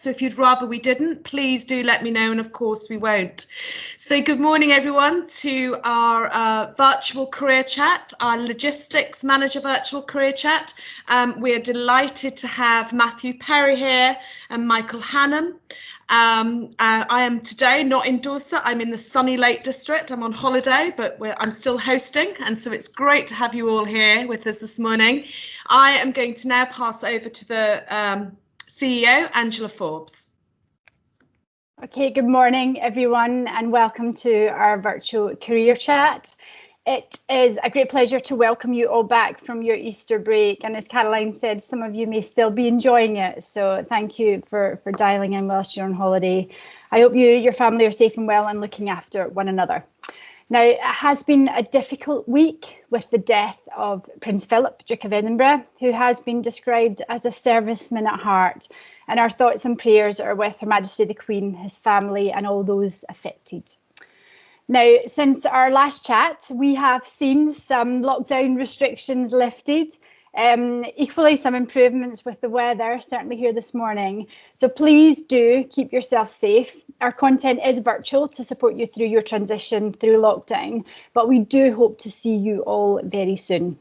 So if you'd rather we didn't, please do let me know, and of course we won't. So good morning everyone to our virtual career chat, our logistics manager virtual career chat. We are delighted to have Matthew Perry here and Michael Henman. I am today not in Dorset, I'm in the sunny Lake District. I'm on holiday, but I'm still hosting, and so it's great to have you all here with us this morning. I am going to now pass over to the CEO, Angela Forbes. Okay, good morning everyone and welcome to our virtual career chat. It is a great pleasure to welcome you all back from your Easter break, and as Caroline said, some of you may still be enjoying it, so thank you for dialing in whilst you're on holiday. I hope your family are safe and well and looking after one another. Now, it has been a difficult week with the death of Prince Philip, Duke of Edinburgh, who has been described as a serviceman at heart. And our thoughts and prayers are with Her Majesty the Queen, his family and all those affected. Now, since our last chat, we have seen some lockdown restrictions lifted. Equally some improvements with the weather, certainly here this morning. So please do keep yourself safe. Our content is virtual to support you through your transition through lockdown, but we do hope to see you all very soon.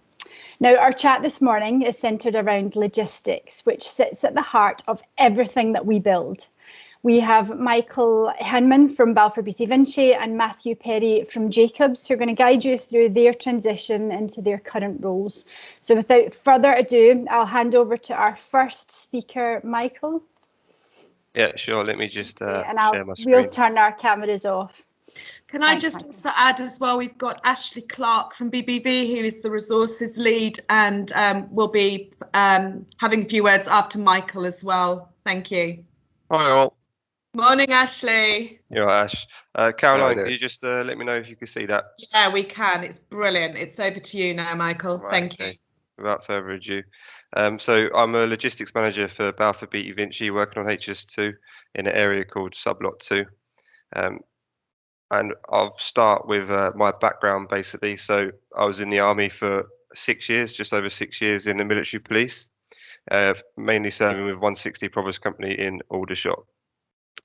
Now, our chat this morning is centred around logistics, which sits at the heart of everything that we build. We have Michael Henman from Balfour Beethoven and Matthew Perry from Jacobs, who are going to guide you through their transition into their current roles. So without further ado, I'll hand over to our first speaker, Michael. Yeah, sure. Let me just share my screen. We'll turn our cameras off. Can I just also add as well, we've got Ashley Clark from BBV, who is the resources lead, and will be having a few words after Michael as well. Thank you. Hi all. Morning, Ashley. You're right, Ash. Caroline, can you just let me know if you can see that? Yeah, we can. It's brilliant. It's over to you now, Michael. Right, Thank you. Without further ado. So I'm a logistics manager for Balfour Beethoven, working on HS2 in an area called Sublot 2. And I'll start with my background, basically. So I was in the army for 6 years, just over 6 years in the military police, mainly serving with 160 Provost Company in Aldershot.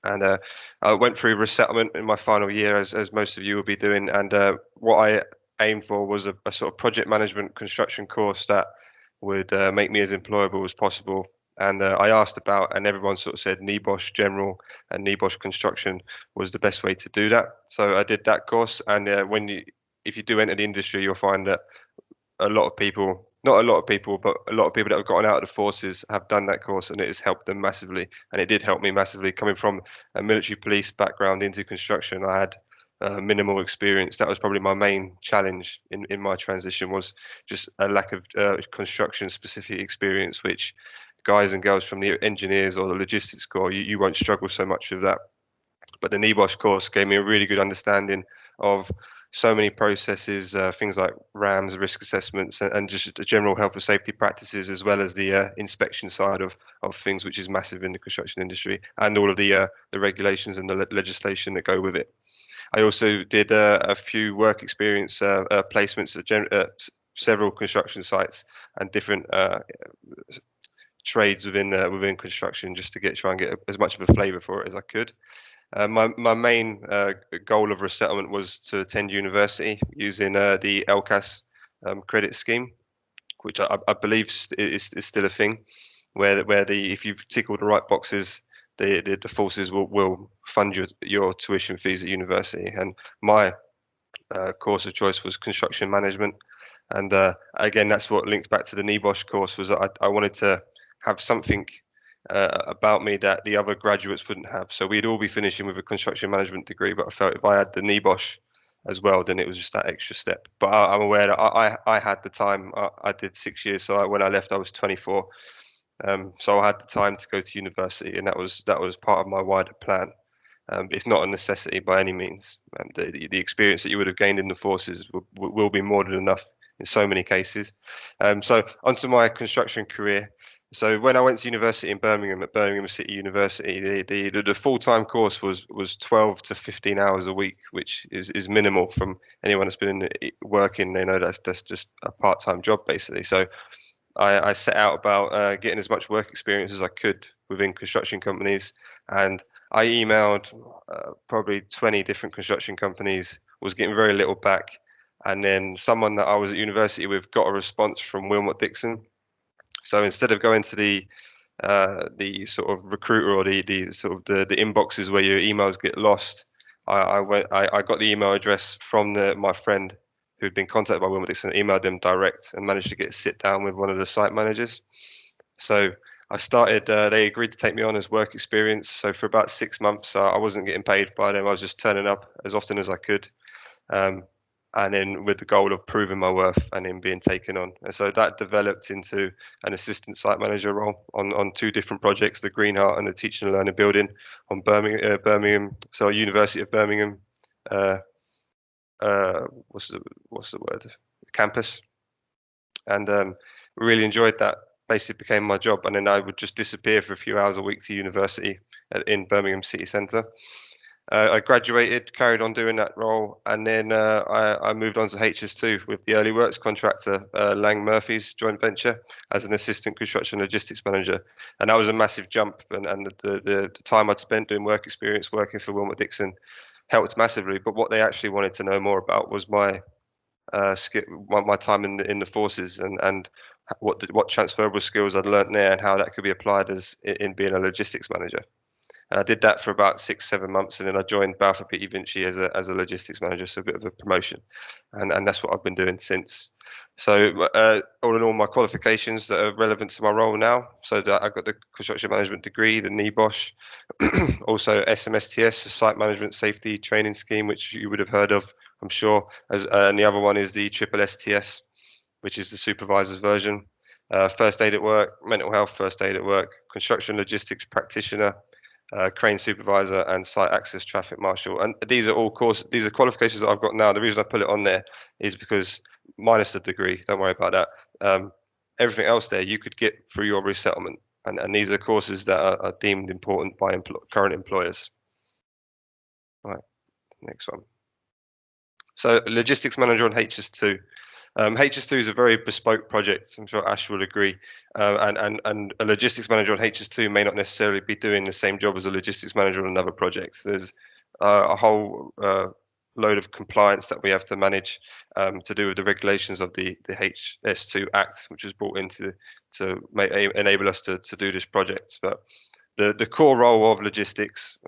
And I went through resettlement in my final year, as most of you will be doing. And what I aimed for was a sort of project management construction course that would make me as employable as possible. And I asked about, and everyone sort of said NEBOSH General and NEBOSH Construction was the best way to do that. So I did that course. And if you do enter the industry, you'll find that a lot of people, not a lot of people, but a lot of people that have gotten out of the forces have done that course, and it has helped them massively. And it did help me massively. Coming from a military police background into construction, I had minimal experience. That was probably my main challenge in my transition, was just a lack of construction specific experience, which guys and girls from the engineers or the logistics corps, you won't struggle so much with that. But the NEBOSH course gave me a really good understanding of so many processes, things like RAMs, risk assessments, and just the general health and safety practices, as well as the inspection side of things, which is massive in the construction industry, and all of the regulations and the legislation that go with it. I also did a few work experience placements at several construction sites and different trades within construction, just to try and get as much of a flavour for it as I could. My main goal of resettlement was to attend university using the LCAS credit scheme, which I believe is still a thing, where if you tick all the right boxes, the forces will fund your tuition fees at university. And my course of choice was construction management, and again, that's what links back to the NEBOSH course. Was I wanted to have something about me that the other graduates wouldn't have. So we'd all be finishing with a construction management degree, but I felt if I had the NEBOSH as well, then it was just that extra step. But I'm aware that I had the time. I did 6 years, so when I left, I was 24. So I had the time to go to university, and that was part of my wider plan. It's not a necessity by any means. The experience that you would have gained in the forces will be more than enough in so many cases. So onto my construction career. So when I went to university in Birmingham, at Birmingham City University, the full-time course was 12 to 15 hours a week, which is minimal. From anyone that's been working, they know that's just a part-time job basically. So I set out about getting as much work experience as I could within construction companies, and I emailed probably 20 different construction companies, was getting very little back. And then someone that I was at university with got a response from Wilmot Dixon. So instead of going to the sort of recruiter or the sort of the inboxes where your emails get lost, I got the email address from my friend who had been contacted by Wilmot Dixon, emailed them direct and managed to get a sit down with one of the site managers. So I started, they agreed to take me on as work experience. So for about 6 months, I wasn't getting paid by them. I was just turning up as often as I could. And then with the goal of proving my worth and then being taken on. And so that developed into an assistant site manager role on 2 different projects, the Green Heart and the Teaching and Learning building on Birmingham, so University of Birmingham, what's the word, campus. And really enjoyed that. Basically became my job, and then I would just disappear for a few hours a week to university in Birmingham city centre. I graduated, carried on doing that role, and then I moved on to HS2 with the early works contractor, Lang Murphy's joint venture, as an assistant construction logistics manager. And that was a massive jump, and the time I'd spent doing work experience working for Wilmot Dixon helped massively. But what they actually wanted to know more about was my time in the forces, and what transferable skills I'd learnt there and how that could be applied in being a logistics manager. And I did that for about 6-7 months, and then I joined Balfour Beethoven as a logistics manager, so a bit of a promotion, and that's what I've been doing since. So all in all, my qualifications that are relevant to my role now. So I got the construction management degree, the NEBOSH, also SMSTS, a site management safety training scheme, which you would have heard of, I'm sure. And the other one is the SSSTS, which is the supervisor's version. First aid at work, mental health first aid at work, construction logistics practitioner, crane supervisor, and site access traffic marshal. And these are all qualifications that I've got now. The reason I put it on there is because, minus the degree, don't worry about that, everything else there you could get through your resettlement, and these are courses that are deemed important by current employers. Right, next one. So logistics manager on HS2. HS2 is a very bespoke project. I'm sure Ash will agree. And a logistics manager on HS2 may not necessarily be doing the same job as a logistics manager on another project. There's a whole load of compliance that we have to manage to do with the regulations of the HS2 Act, which was brought in to enable us to do this project. But the core role of logistics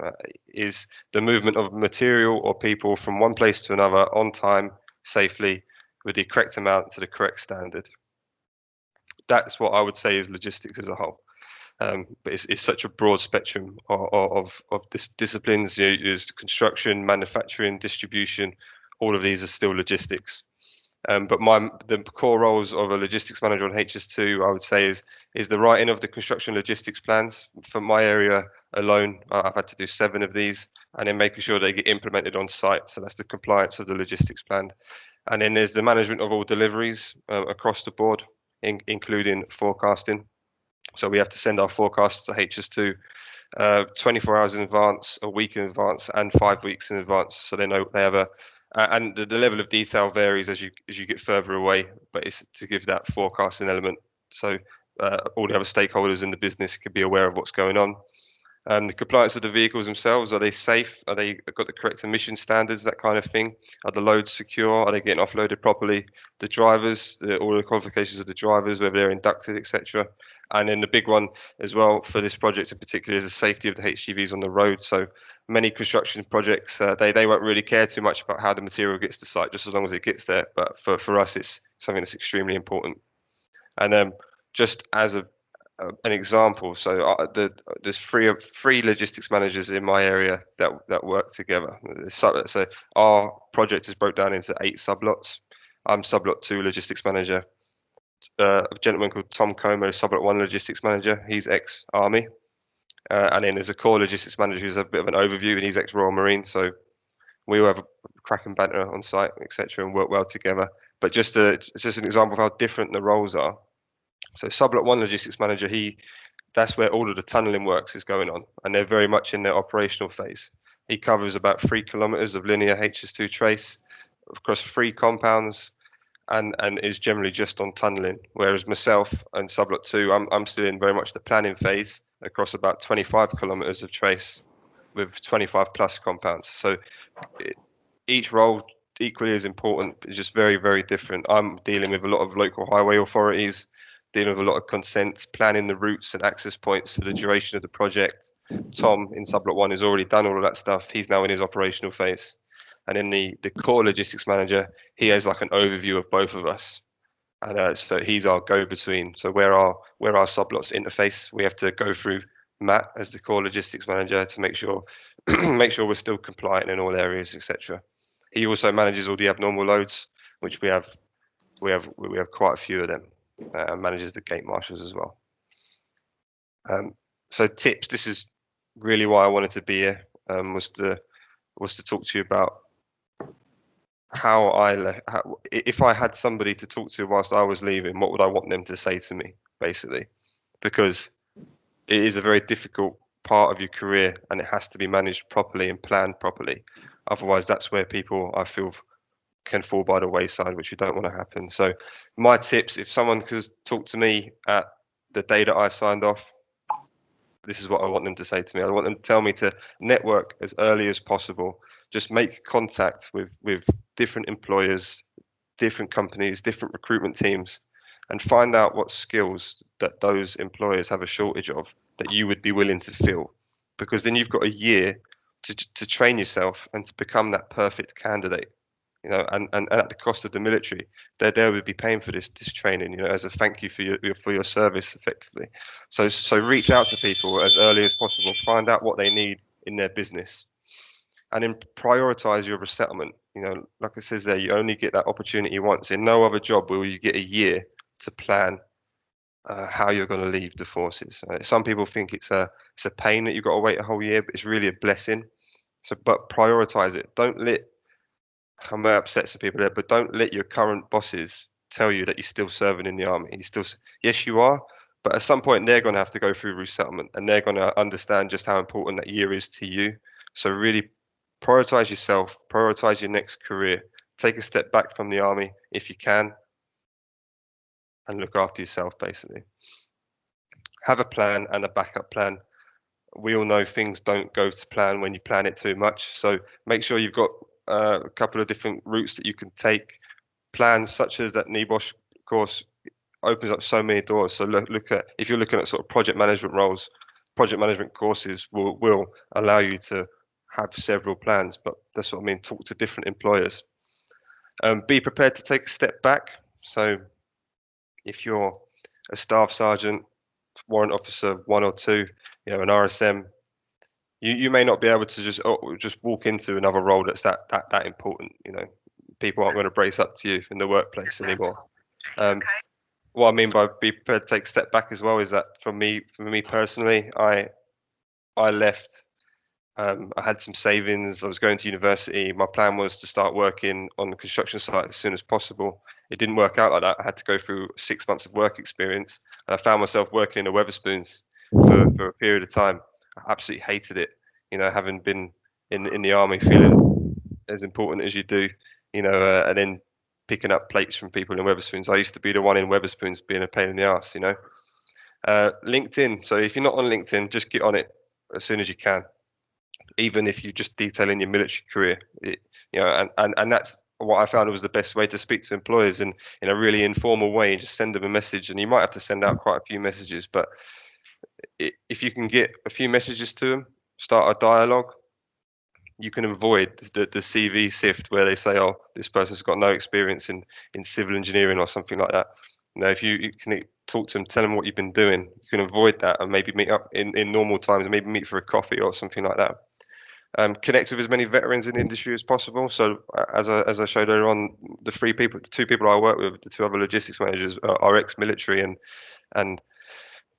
is the movement of material or people from one place to another on time, safely, with the correct amount to the correct standard. That's what I would say is logistics as a whole. But it's such a broad spectrum of disciplines. There's construction, manufacturing, distribution. All of these are still logistics. But the core roles of a logistics manager on HS2, I would say, is the writing of the construction logistics plans. For my area alone, I've had to do 7 of these, and then making sure they get implemented on site. So that's the compliance of the logistics plan. And then there's the management of all deliveries across the board, including forecasting. So we have to send our forecasts to HS2 24 hours in advance, a week in advance, and 5 weeks in advance. So they know they have and the level of detail varies as you get further away, but it's to give that forecasting element. So all the other stakeholders in the business can be aware of what's going on. The compliance of the vehicles themselves, are they safe? Are they got the correct emission standards, that kind of thing? Are the loads secure? Are they getting offloaded properly? The drivers, all the qualifications of the drivers, whether they're inducted, etc. And then the big one as well for this project in particular is the safety of the HGVs on the road. So many construction projects, they won't really care too much about how the material gets to site, just as long as it gets there. But for us, it's something that's extremely important. And just as an example, so there's three logistics managers in my area that work together. So our project is broke down into 8 sublots. I'm sublot 2 logistics manager. A gentleman called Tom Como, sublot 1 logistics manager. He's ex-army. And then there's a core logistics manager who's a bit of an overview, and he's ex-Royal Marine. So we all have a cracking banter on site, etc., and work well together. But just an example of how different the roles are. So sublot 1 logistics manager, that's where all of the tunnelling works is going on, and they're very much in their operational phase. He covers about 3 kilometres of linear HS2 trace across 3 compounds, and is generally just on tunneling. Whereas myself and sublot 2, I'm still in very much the planning phase across about 25 kilometers of trace with 25 plus compounds. So each role equally is important, but it's just very, very different. I'm dealing with a lot of local highway authorities, dealing with a lot of consents, planning the routes and access points for the duration of the project. Tom in sublot 1 has already done all of that stuff. He's now in his operational phase. And then the core logistics manager, he has like an overview of both of us. And so he's our go-between. So where our sublots interface, we have to go through Matt as the core logistics manager to make sure we're still compliant in all areas, etc. He also manages all the abnormal loads, which we have quite a few of them. Manages the gate marshals as well. So tips. This is really why I wanted to be here. Was to talk to you about how if I had somebody to talk to whilst I was leaving, what would I want them to say to me, basically, because it is a very difficult part of your career and it has to be managed properly and planned properly. Otherwise, that's where people, I feel, can fall by the wayside, which we don't want to happen. So my tips, if someone could talk to me at the day that I signed off, this is what I want them to say to me. I want them to tell me to network as early as possible. Just make contact with different employers, different companies, different recruitment teams, and find out what skills that those employers have a shortage of that you would be willing to fill. Because then you've got a year to train yourself and to become that perfect candidate. You know, and at the cost of the military, they would be paying for this training, you know, as a thank you for your service, effectively. So reach out to people as early as possible, find out what they need in their business, and then prioritize your resettlement. You know, like it says there, you only get that opportunity once. In no other job will you get a year to plan how you're going to leave the forces. Some people think it's a pain that you've got to wait a whole year, but it's really a blessing. So, but prioritize it. Don't let I may upset some people there, but don't let your current bosses tell you that you're still serving in the army. Yes, you are, but at some point they're going to have to go through resettlement, and they're going to understand just how important that year is to you. So really prioritize yourself, prioritize your next career, take a step back from the army if you can, and look after yourself, basically. Have a plan and a backup plan. We all know things don't go to plan when you plan it too much, so make sure you've got a couple of different routes that you can take. Plans such as that NEBOSH course opens up so many doors. So look at, if you're looking at sort of project management roles, project management courses will allow you to have several plans, but that's what I mean, talk to different employers. Be prepared to take a step back. So if you're a staff sergeant, warrant officer 1 or 2, you know, an RSM, you may not be able to just walk into another role that's that important. You know, people aren't going to brace up to you in the workplace anymore. What I mean by be prepared to take a step back as well is that for me personally, I left. I had some savings. I was going to university. My plan was to start working on the construction site as soon as possible. It didn't work out like that. I had to go through 6 months of work experience, and I found myself working in the Wetherspoons for a period of time. I absolutely hated it, you know, having been in the army, feeling as important as you do, you know, and then picking up plates from people in Wetherspoons. I used to be the one in Wetherspoons being a pain in the ass, you know. LinkedIn. So if you're not on LinkedIn, just get on it as soon as you can, even if you're just detailing your military career. You know, and that's what I found was the best way to speak to employers in a really informal way. Just send them a message, and you might have to send out quite a few messages, but if you can get a few messages to them, start a dialogue, you can avoid the CV sift where they say, oh, this person's got no experience in civil engineering or something like that. You know, if you can talk to them, tell them what you've been doing, you can avoid that and maybe meet up in normal times and maybe meet for a coffee or something like that. Connect with as many veterans in the industry as possible. So as I showed earlier on, the 2 people I work with, the 2 other logistics managers are ex-military, and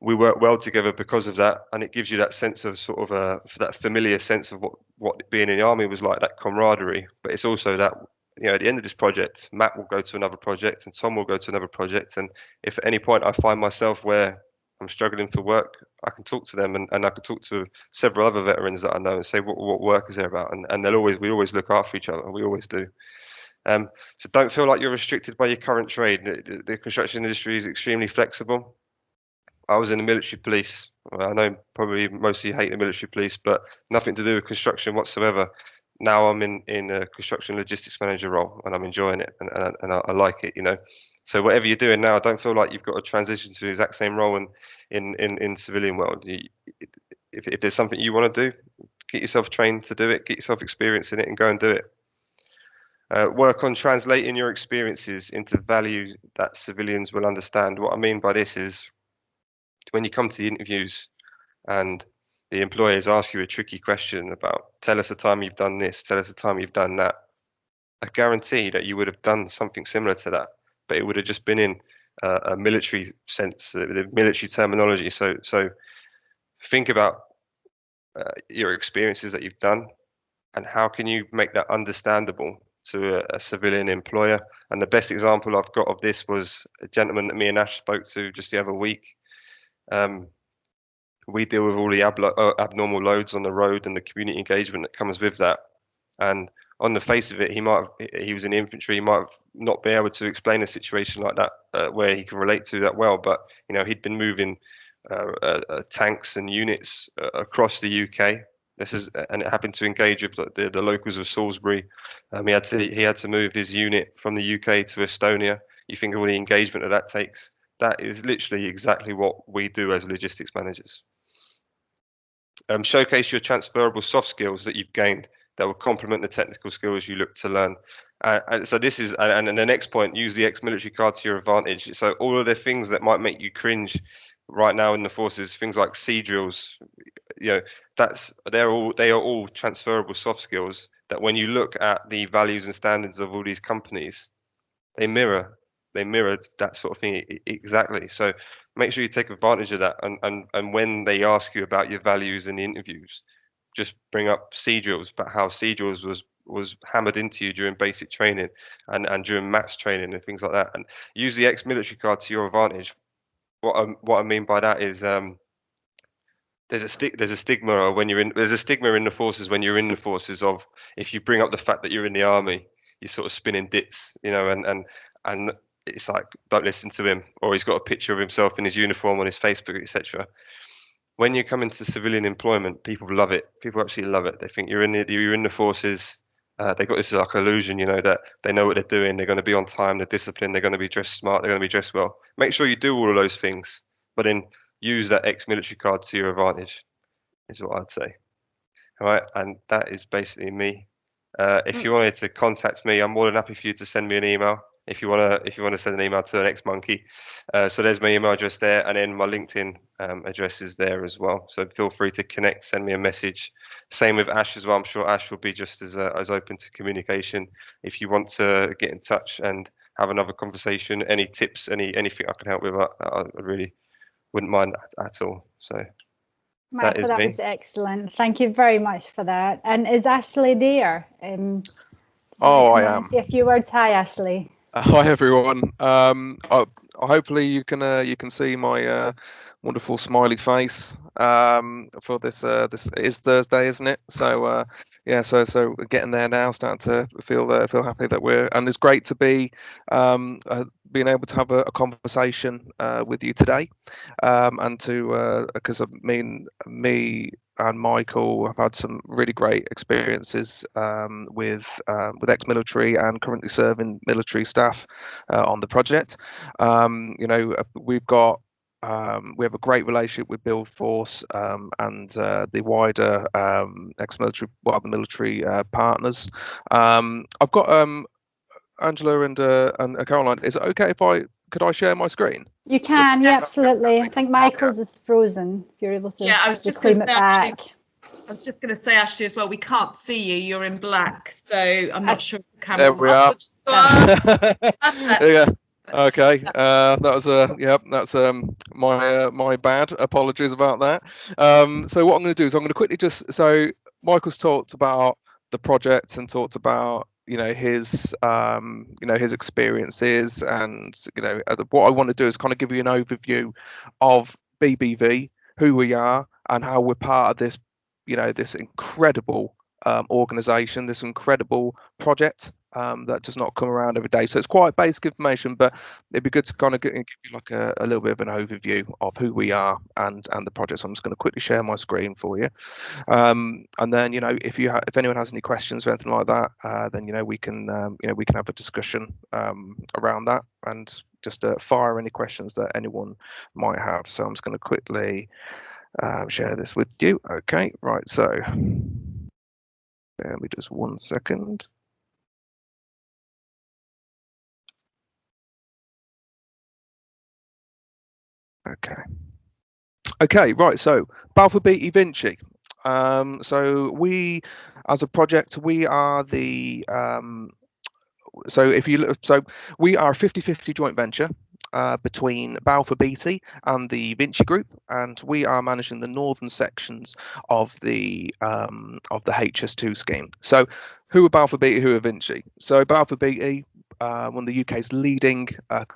we work well together because of that, and it gives you that sense of sort of that familiar sense of what being in the army was like, that camaraderie. But it's also that, you know, at the end of this project, Matt will go to another project and Tom will go to another project, and if at any point I find myself where I'm struggling for work, I can talk to them, and I can talk to several other veterans that I know and say what work is there about, and we always look after each other, we always do. So don't feel like you're restricted by your current trade. The construction industry is extremely flexible. I was in the military police. I know probably most of you hate the military police, but nothing to do with construction whatsoever. Now I'm in a construction logistics manager role, and I'm enjoying it, and I like it, you know. So whatever you're doing now, don't feel like you've got to transition to the exact same role in civilian world. If there's something you want to do, get yourself trained to do it, get yourself experience in it, and go and do it. Work on translating your experiences into value that civilians will understand. What I mean by this is when you come to the interviews and the employers ask you a tricky question about, tell us a time you've done this, tell us a time you've done that, I guarantee that you would have done something similar to that, but it would have just been in a military sense, the military terminology. So think about your experiences that you've done and how can you make that understandable to a civilian employer. And the best example I've got of this was a gentleman that me and Ash spoke to just the other week. We deal with all the abnormal loads on the road and the community engagement that comes with that. And on the face of it, he was in the infantry, he might have not been able to explain a situation like that where he can relate to that well. But you know, he'd been moving tanks and units across the UK. And it happened to engage with the locals of Salisbury. He had to move his unit from the UK to Estonia. You think of all the engagement that takes. That is literally exactly what we do as logistics managers. Showcase your transferable soft skills that you've gained that will complement the technical skills you look to learn. And so this is, and the next point, use the ex-military card to your advantage. So all of the things that might make you cringe right now in the forces, things like sea drills, you know, they are all transferable soft skills that when you look at the values and standards of all these companies, they mirror that sort of thing exactly. So make sure you take advantage of that. And when they ask you about your values in the interviews, just bring up sea drills, but how sea drills was hammered into you during basic training and during maths training and things like that. And use the ex-military card to your advantage. What I mean by that is there's a stigma there's a stigma in the forces when you're in the forces of, if you bring up the fact that you're in the army, you're sort of spinning dits, you know, and it's like, don't listen to him, or he's got a picture of himself in his uniform on his Facebook, etc. When you come into civilian employment, people love it. People absolutely love it. They think you're in the forces. They got this like illusion, you know, that they know what they're doing. They're going to be on time. They're disciplined. They're going to be dressed smart. They're going to be dressed well. Make sure you do all of those things, but then use that ex-military card to your advantage, is what I'd say. All right, and that is basically me. If you wanted to contact me, I'm more than happy for you to send me an email. If you want to send an email to an ex-monkey, so there's my email address there, and then my LinkedIn address is there as well. So feel free to connect, send me a message. Same with Ash as well. I'm sure Ash will be just as open to communication. If you want to get in touch and have another conversation, any tips, anything I can help with, I really wouldn't mind that at all. So Michael, that was excellent. Thank you very much for that. And is Ashley there? I am. Say a few words. Hi, Ashley. Hi everyone. Hopefully you can see my wonderful smiley face for this. This is Thursday, isn't it? So so we're getting there now. Starting to feel happy that and it's great to be being able to have a conversation with you today, and to because me and Michael have had some really great experiences with ex-military and currently serving military staff on the project. You know, we have a great relationship with Build Force and the wider ex-military, the military partners. I've got Angela and Caroline. Is it okay if could I share my screen? You can, yeah, absolutely. I think Michael's is frozen. If you're able to, I was just going to say, Ashley, as well. We can't see you. You're in black, so I'm not sure if the camera's there we are. Yeah. Okay. That was that's my bad. Apologies about that. So what I'm going to do is I'm going to quickly so Michael's talked about the project and talked about his his experiences, and what I want to do is kind of give you an overview of BBV, who we are, and how we're part of this this incredible organisation, this incredible project that does not come around every day. So it's quite basic information, but it'd be good to kind of give you like a little bit of an overview of who we are and the project. So I'm just going to quickly share my screen for you. And then, if anyone has any questions or anything like that, then, we can have a discussion around that, and just fire any questions that anyone might have. So I'm just going to quickly share this with you. Okay, right. So bear me just 1 second. Okay, right. So Balfour Beatty Vinci. So we, as a project, we are the so we are a 50-50 joint venture between Balfour Beatty and the Vinci Group, and we are managing the northern sections of the HS2 scheme. So who are Balfour Beatty, who are Vinci? So Balfour Beatty, one of the UK's leading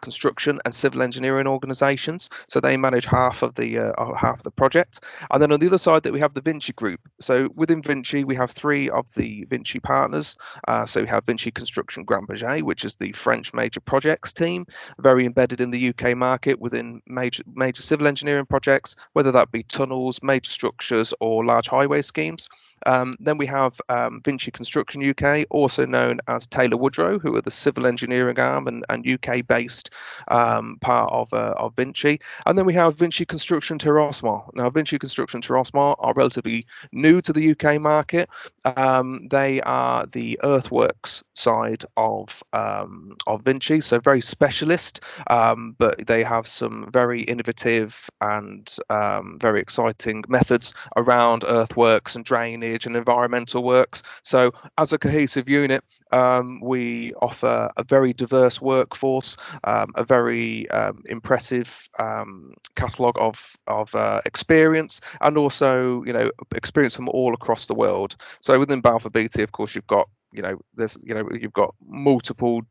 construction and civil engineering organisations. So they manage half of the project. And then on the other side, that we have the Vinci Group. So within Vinci, we have 3 of the Vinci partners. So we have Vinci Construction Grand Budget, which is the French major projects team, very embedded in the UK market within major civil engineering projects, whether that be tunnels, major structures, or large highway schemes. Then we have Vinci Construction UK, also known as Taylor Woodrow, who are the civil engineering arm and UK-based part of Vinci. And then we have Vinci Construction Terrassement. Now, Vinci Construction Terrassement are relatively new to the UK market. They are the earthworks side of Vinci, so very specialist, but they have some very innovative and very exciting methods around earthworks and drainage and environmental works. So as a cohesive unit, we offer a very diverse workforce, a very impressive catalogue of experience, and also experience from all across the world. So within Balfour Beatty, of course, you've got you've got multiple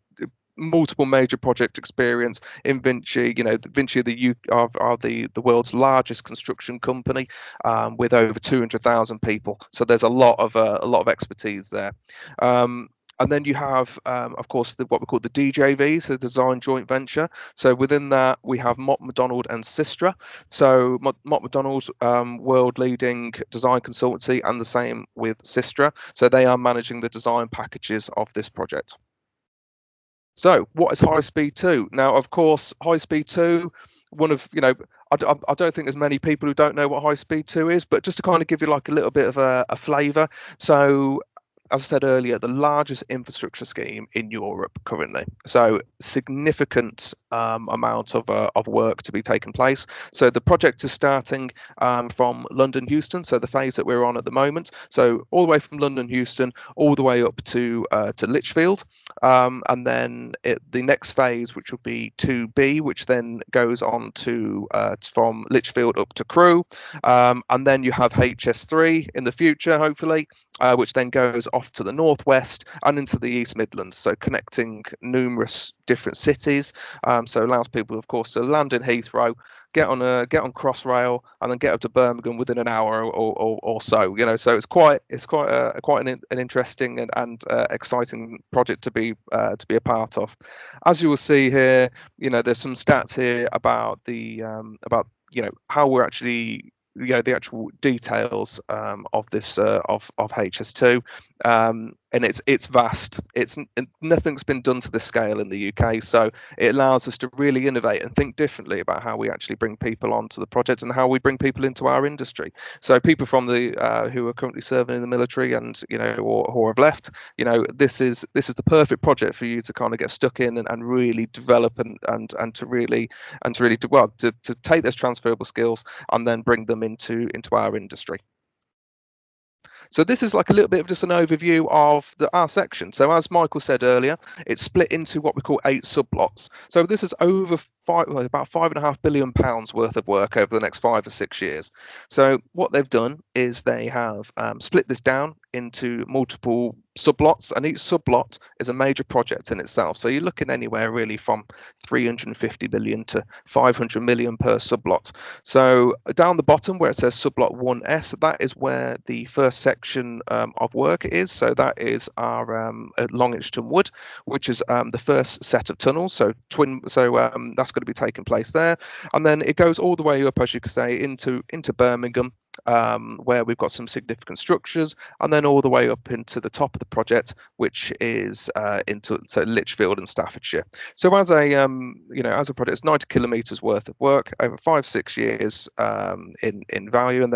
major project experience in Vinci. Vinci are the world's largest construction company, with over 200,000 people. So there's a lot of expertise there. And then you have, of course, what we call the DJV, so Design Joint Venture. So within that, we have Mott MacDonald and Sistra. So Mott MacDonald's world-leading design consultancy, and the same with Sistra. So they are managing the design packages of this project. So what is High Speed 2? Now, of course, High Speed 2, I don't think there's many people who don't know what High Speed 2 is, but just to kind of give you like a little bit of a flavour. So as I said earlier, the largest infrastructure scheme in Europe currently. So significant amount of work to be taking place. So the project is starting from London Euston, so the phase that we're on at the moment. So all the way from London Euston, all the way up to Lichfield, and then the next phase, which will be 2B, which then goes on to from Lichfield up to Crewe, and then you have HS3 in the future, hopefully, which then goes off to the northwest and into the East Midlands, so connecting numerous different cities. So allows people, of course, to land in Heathrow, get on Crossrail, and then get up to Birmingham within an hour or so. So it's quite an interesting and exciting project to be a part of. As you will see here, there's some stats here about how we're actually the actual details of this of HS2, and it's vast. Nothing's been done to this scale in the UK, so it allows us to really innovate and think differently about how we actually bring people onto the project and how we bring people into our industry. So people from the who are currently serving in the military and or who have left, this is the perfect project for you to kind of get stuck in and really develop and to really to take those transferable skills and then bring them into our industry. So this is like a little bit of just an overview of our section. So as Michael said earlier, it's split into what we call 8 subplots. So this is about £5.5 billion worth of work over the next 5 or 6 years. So what they've done is they have split this down into multiple sublots, and each sublot is a major project in itself. So you're looking anywhere really from 350 million to 500 million per sublot. So down the bottom where it says sublot 1S, that is where the first section of work is. So that is our at Longitchton Wood, which is the first set of tunnels. So that's going to be taking place there, and then it goes all the way up, as you could say, into Birmingham, where we've got some significant structures, and then all the way up into the top of the project, which is into Lichfield and Staffordshire. So as a as a project, it's 90 kilometres worth of work over 5-6 years in value and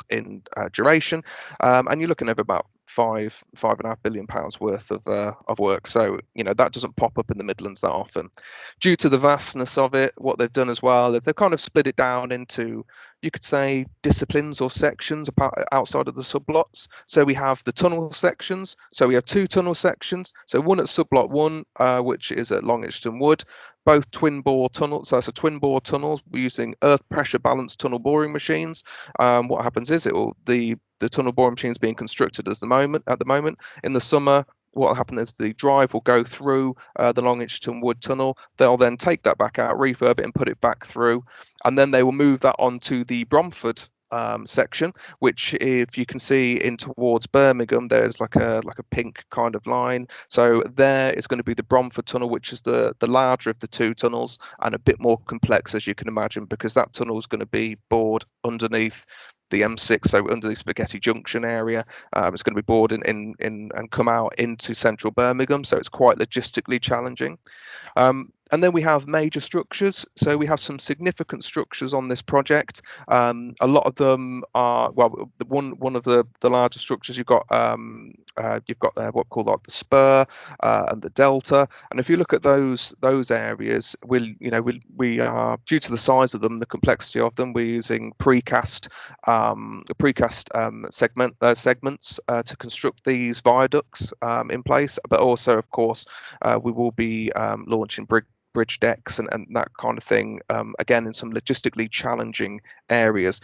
in duration, and you're looking at about £5.5 billion worth of work. So that doesn't pop up in the Midlands that often. Due to the vastness of it, what they've done as well, they've kind of split it down into, you could say, disciplines or sections outside of the sublots. So we have the tunnel sections. So we have 2 tunnel sections. So one at sublot 1, which is at Longitchton Wood, both twin bore tunnels. So that's a twin bore tunnels. We're using earth pressure balanced tunnel boring machines. What happens is the tunnel boring machines being constructed at the moment. In the summer, what will happen is the drive will go through the Longitchton Wood tunnel. They'll then take that back out, refurb it, and put it back through, and then they will move that onto the Bronfer section, which, if you can see in towards Birmingham, there's like a pink kind of line. So there is going to be the Bronfer Tunnel, which is the larger of the 2 tunnels and a bit more complex, as you can imagine, because that tunnel is going to be bored underneath the M6, so under the Spaghetti Junction area. It's going to be bored in and come out into central Birmingham, so it's quite logistically challenging. And then we have major structures. So we have some significant structures on this project. A lot of them are, well, one of the larger structures you've got there what called like the spur and the delta. And if you look at those areas, we are, due to the size of them, the complexity of them, we're using precast segments to construct these viaducts in place. But also, of course, we will be launching bridge decks and that kind of thing, again in some logistically challenging areas.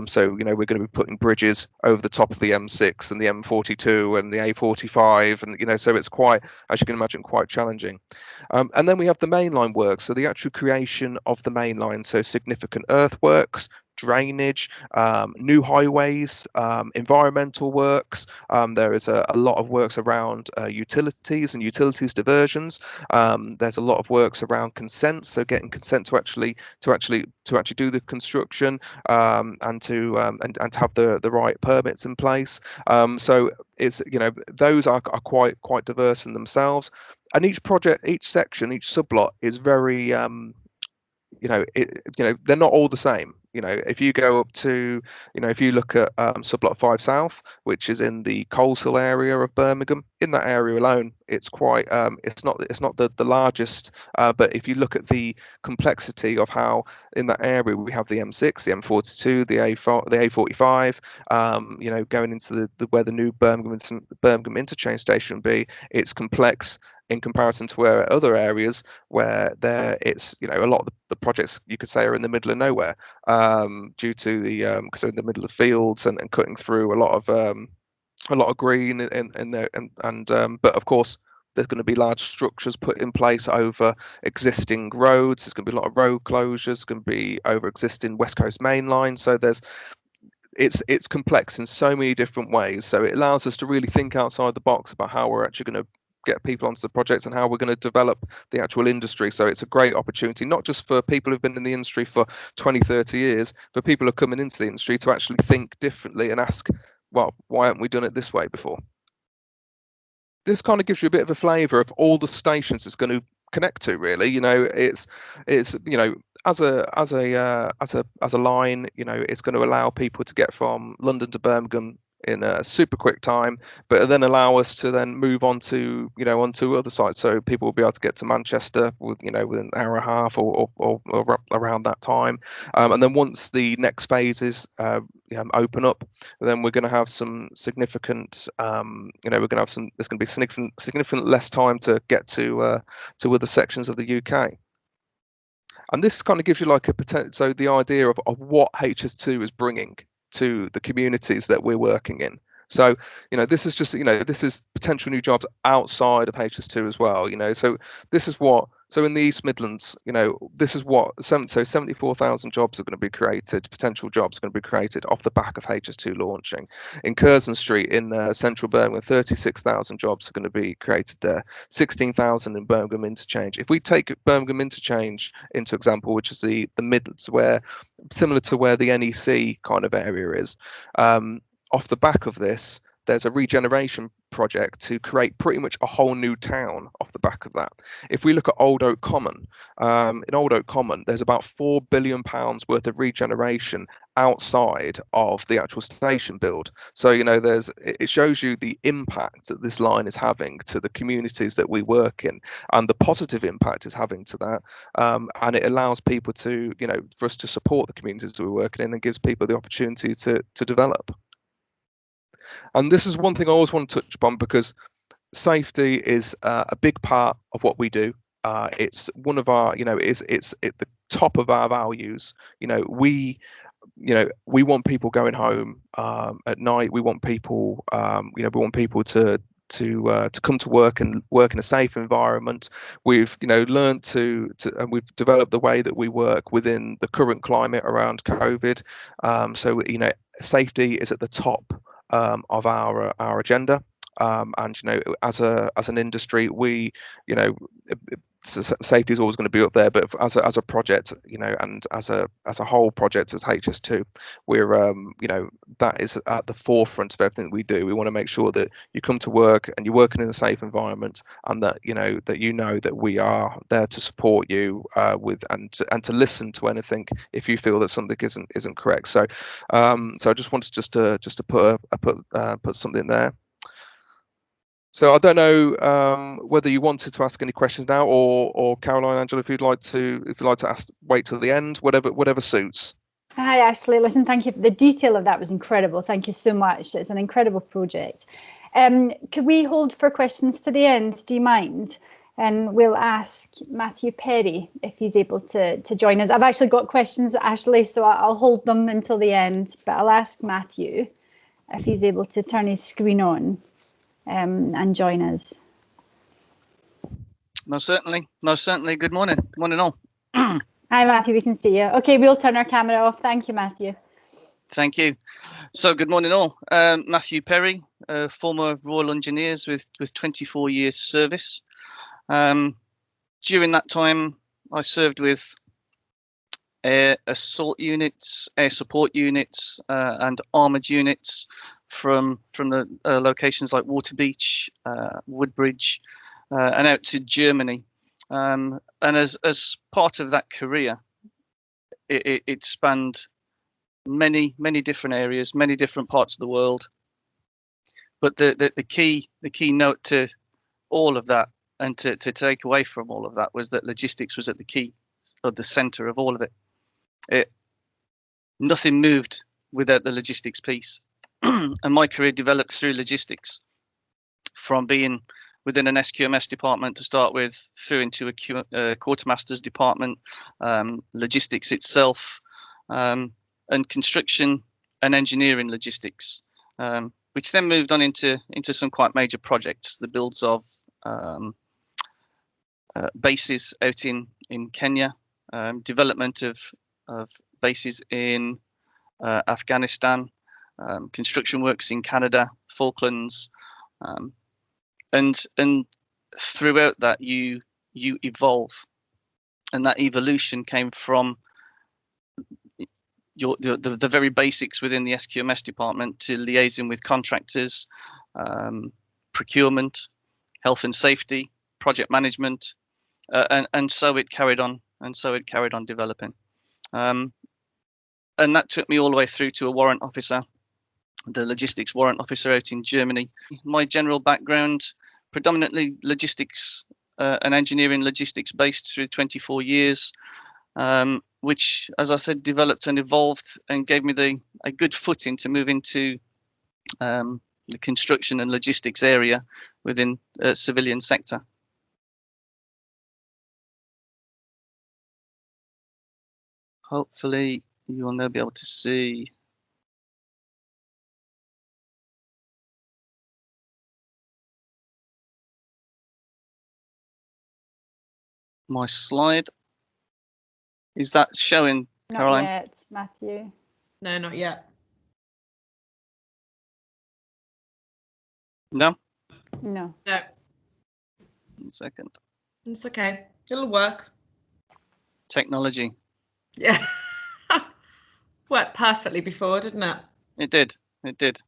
So we're going to be putting bridges over the top of the M6 and the M42 and the A45, and so it's quite, as you can imagine, quite challenging. And then we have the mainline work, so the actual creation of the mainline, so significant earthworks, drainage, new highways, environmental works. There is a lot of works around utilities and utilities diversions. There's a lot of works around consent, so getting consent to actually do the construction, and to have the right permits in place. So it's those are quite diverse in themselves, and each project, each section, each sublot is very they're not all the same. If you go up to, if you look at sublot 5 South, which is in the Coleshill area of Birmingham, in that area alone, it's quite, it's not the largest, but if you look at the complexity of how in that area we have the M6, the M42, the A45, going into the where the new Birmingham interchange station would be, it's complex in comparison to where other areas where it's a lot of the projects, you could say, are in the middle of nowhere, due to the because they're in the middle of fields and cutting through a lot of green in there, but of course there's going to be large structures put in place over existing roads. There's going to be a lot of road closures, going to be over existing West Coast main line. So it's complex in so many different ways. So it allows us to really think outside the box about how we're actually going to get people onto the project and how we're going to develop the actual industry. So it's a great opportunity, not just for people who've been in the industry for 20-30 years, for people who are coming into the industry to actually think differently and ask, well, why haven't we done it this way before? This kind of gives you a bit of a flavour of all the stations it's going to connect to, really. It's as a line, it's going to allow people to get from London to Birmingham in a super quick time, but then allow us to then move on to onto other sites, so people will be able to get to Manchester within an hour and a half or around that time, and then once the next phases open up, then we're going to have some significant there's going to be significant less time to get to other sections of the UK. And this kind of gives you like a potential, so the idea of what HS2 is bringing to the communities that we're working in. So, this is just, this is potential new jobs outside of HS2 as well, so this is what, so in the East Midlands, this is what, so 74,000 jobs are going to be created, potential jobs are going to be created off the back of HS2 launching. In Curzon Street in central Birmingham, 36,000 jobs are going to be created there, 16,000 in Birmingham Interchange. If we take Birmingham Interchange into example, which is the Midlands, where similar to where the NEC kind of area is, off the back of this, there's a regeneration project to create pretty much a whole new town off the back of that. If we look at Old Oak Common, in Old Oak Common, there's about £4 billion worth of regeneration outside of the actual station build. So, it shows you the impact that this line is having to the communities that we work in, and the positive impact it's having to that. And it allows people to, for us to support the communities that we're working in, and gives people the opportunity to develop. And this is one thing I always want to touch upon, because safety is a big part of what we do. It's one of our, it's at the top of our values. We want people going home at night. We want people, we want people to come to work and work in a safe environment. We've learned to and we've developed the way that we work within the current climate around COVID. So safety is at the top of our agenda, and as an industry, we safety is always going to be up there, but as a project, and as a whole project as HS2, we're that is at the forefront of everything we do. We want to make sure that you come to work and you're working in a safe environment, and that that we are there to support you with and to listen to anything if you feel that something isn't correct. So I just wanted to put something there. So I don't know whether you wanted to ask any questions now, or Caroline, Angela, if you'd like to ask, wait till the end, whatever suits. Hi, Ashley. Listen, thank you. The detail of that was incredible. Thank you so much. It's an incredible project. Could we hold for questions to the end? Do you mind? And we'll ask Matthew Perry if he's able to join us. I've actually got questions, Ashley, so I'll hold them until the end. But I'll ask Matthew if he's able to turn his screen on. And join us. Most certainly. Good morning. Good morning all. Hi, Matthew, we can see you. Okay, we'll turn our camera off. Thank you, Matthew. Thank you. So good morning all. Matthew Perry, former Royal Engineers with 24 years service. During that time, I served with air assault units, air support units, and armoured units from the locations like Waterbeach, Woodbridge, and out to Germany. And as part of that career, it spanned many different areas, many different parts of the world. But the key note to all of that, and to take away from all of that, was that logistics was at the key, or the centre of all of it. Nothing moved without the logistics piece. And my career developed through logistics, from being within an SQMS department to start with, through into a quartermaster's department, logistics itself, and construction and engineering logistics, which then moved on into some quite major projects, the builds of bases out in Kenya, development of bases in Afghanistan, construction works in Canada, Falklands, and throughout that you evolve, and that evolution came from the very basics within the SQMS department to liaising with contractors, procurement, health and safety, project management, and so it carried on, developing, and that took me all the way through to a warrant officer, the logistics warrant officer out in Germany. My general background, predominantly logistics and engineering logistics based through 24 years, which, as I said, developed and evolved and gave me a good footing to move into the construction and logistics area within the civilian sector. Hopefully you will now be able to see my slide. Is that showing, Caroline? Not yet, Matthew. No, not yet. No? No. No, 1 second. it's okay. It'll work. Technology. Yeah. Worked perfectly before, didn't it? It did. It did.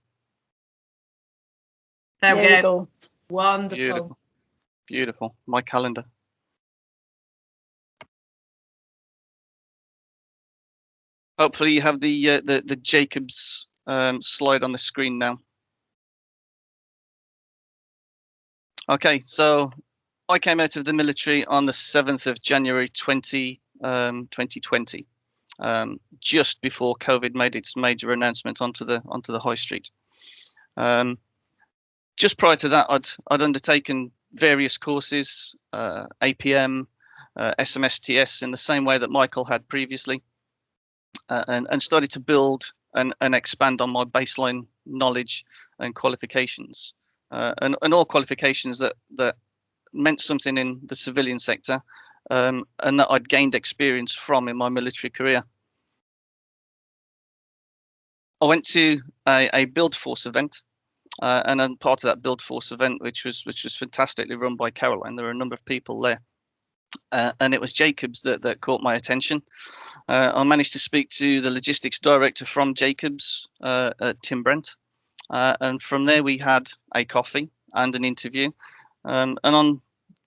There we you go. go. Wonderful. Beautiful. Beautiful. My calendar. Hopefully you have the Jacobs slide on the screen now. Okay, so I came out of the military on the 7th of January 2020, just before COVID made its major announcement onto the high street. Just prior to that, I'd undertaken various courses, APM, SMSTS, in the same way that Michael had previously, and started to build and expand on my baseline knowledge and qualifications, and all qualifications that meant something in the civilian sector, and that I'd gained experience from in my military career. I went to a Build Force event, and I'm part of that Build Force event, which was fantastically run by Caroline. There were a number of people there, and it was Jacobs that caught my attention. I managed to speak to the logistics director from Jacobs, Tim Brent, and from there we had a coffee and an interview, and on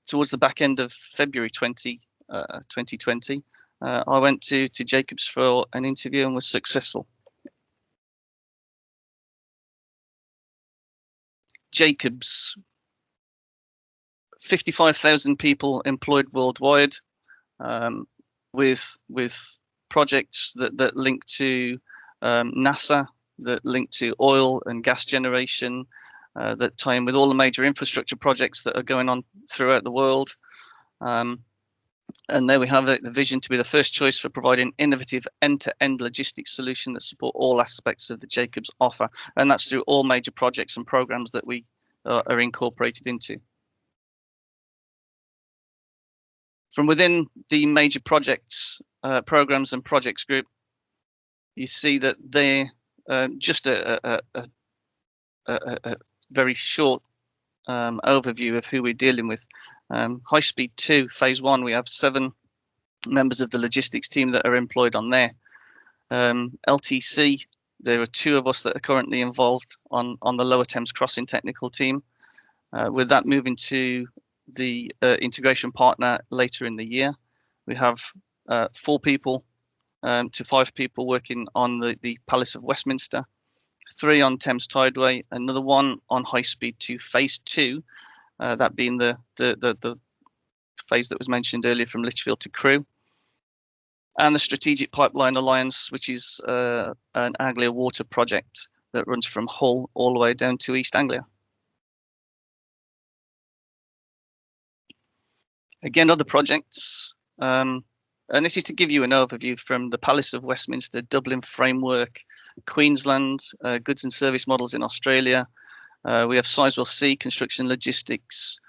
towards the back end of February 2020, I went to Jacobs for an interview and was successful. Jacobs, 55,000 people employed worldwide, with projects that link to NASA, that link to oil and gas generation, that tie in with all the major infrastructure projects that are going on throughout the world. And there we have it, the vision to be the first choice for providing innovative end-to-end logistics solution that support all aspects of the Jacobs offer. And that's through all major projects and programs that we are incorporated into. From within the major projects, programs and projects group, you see that they're just a very short overview of who we're dealing with. High Speed 2, Phase 1, we have 7 members of the logistics team that are employed on there. LTC, there are 2 of us that are currently involved on the Lower Thames Crossing technical team. With that moving to the integration partner later in the year, we have 4 people to 5 people working on the Palace of Westminster, 3 on Thames Tideway, another 1 on High Speed 2 Phase 2, that being the phase that was mentioned earlier from Lichfield to Crewe, and the Strategic Pipeline Alliance, which is an Anglia water project that runs from Hull all the way down to East Anglia. Again, other projects, and this is to give you an overview from the Palace of Westminster, Dublin Framework, Queensland, goods and service models in Australia. We have Sizewell C, construction logistics,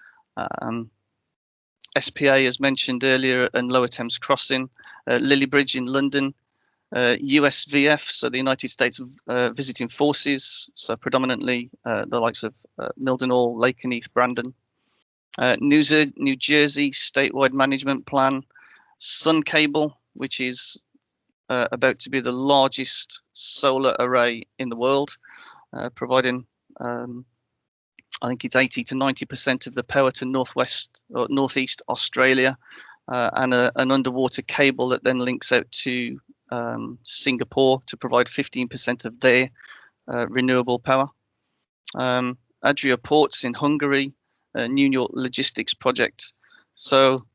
SPA as mentioned earlier, and Lower Thames Crossing, Lily Bridge in London, USVF, so the United States Visiting Forces, so predominantly the likes of Mildenhall, Lakenheath, Brandon, New Jersey statewide management plan, Sun Cable, which is about to be the largest solar array in the world, providing I think it's 80 to 90% of the power to northwest or northeast Australia, and an underwater cable that then links out to Singapore to provide 15% of their renewable power. Adria Ports in Hungary, New York logistics project. So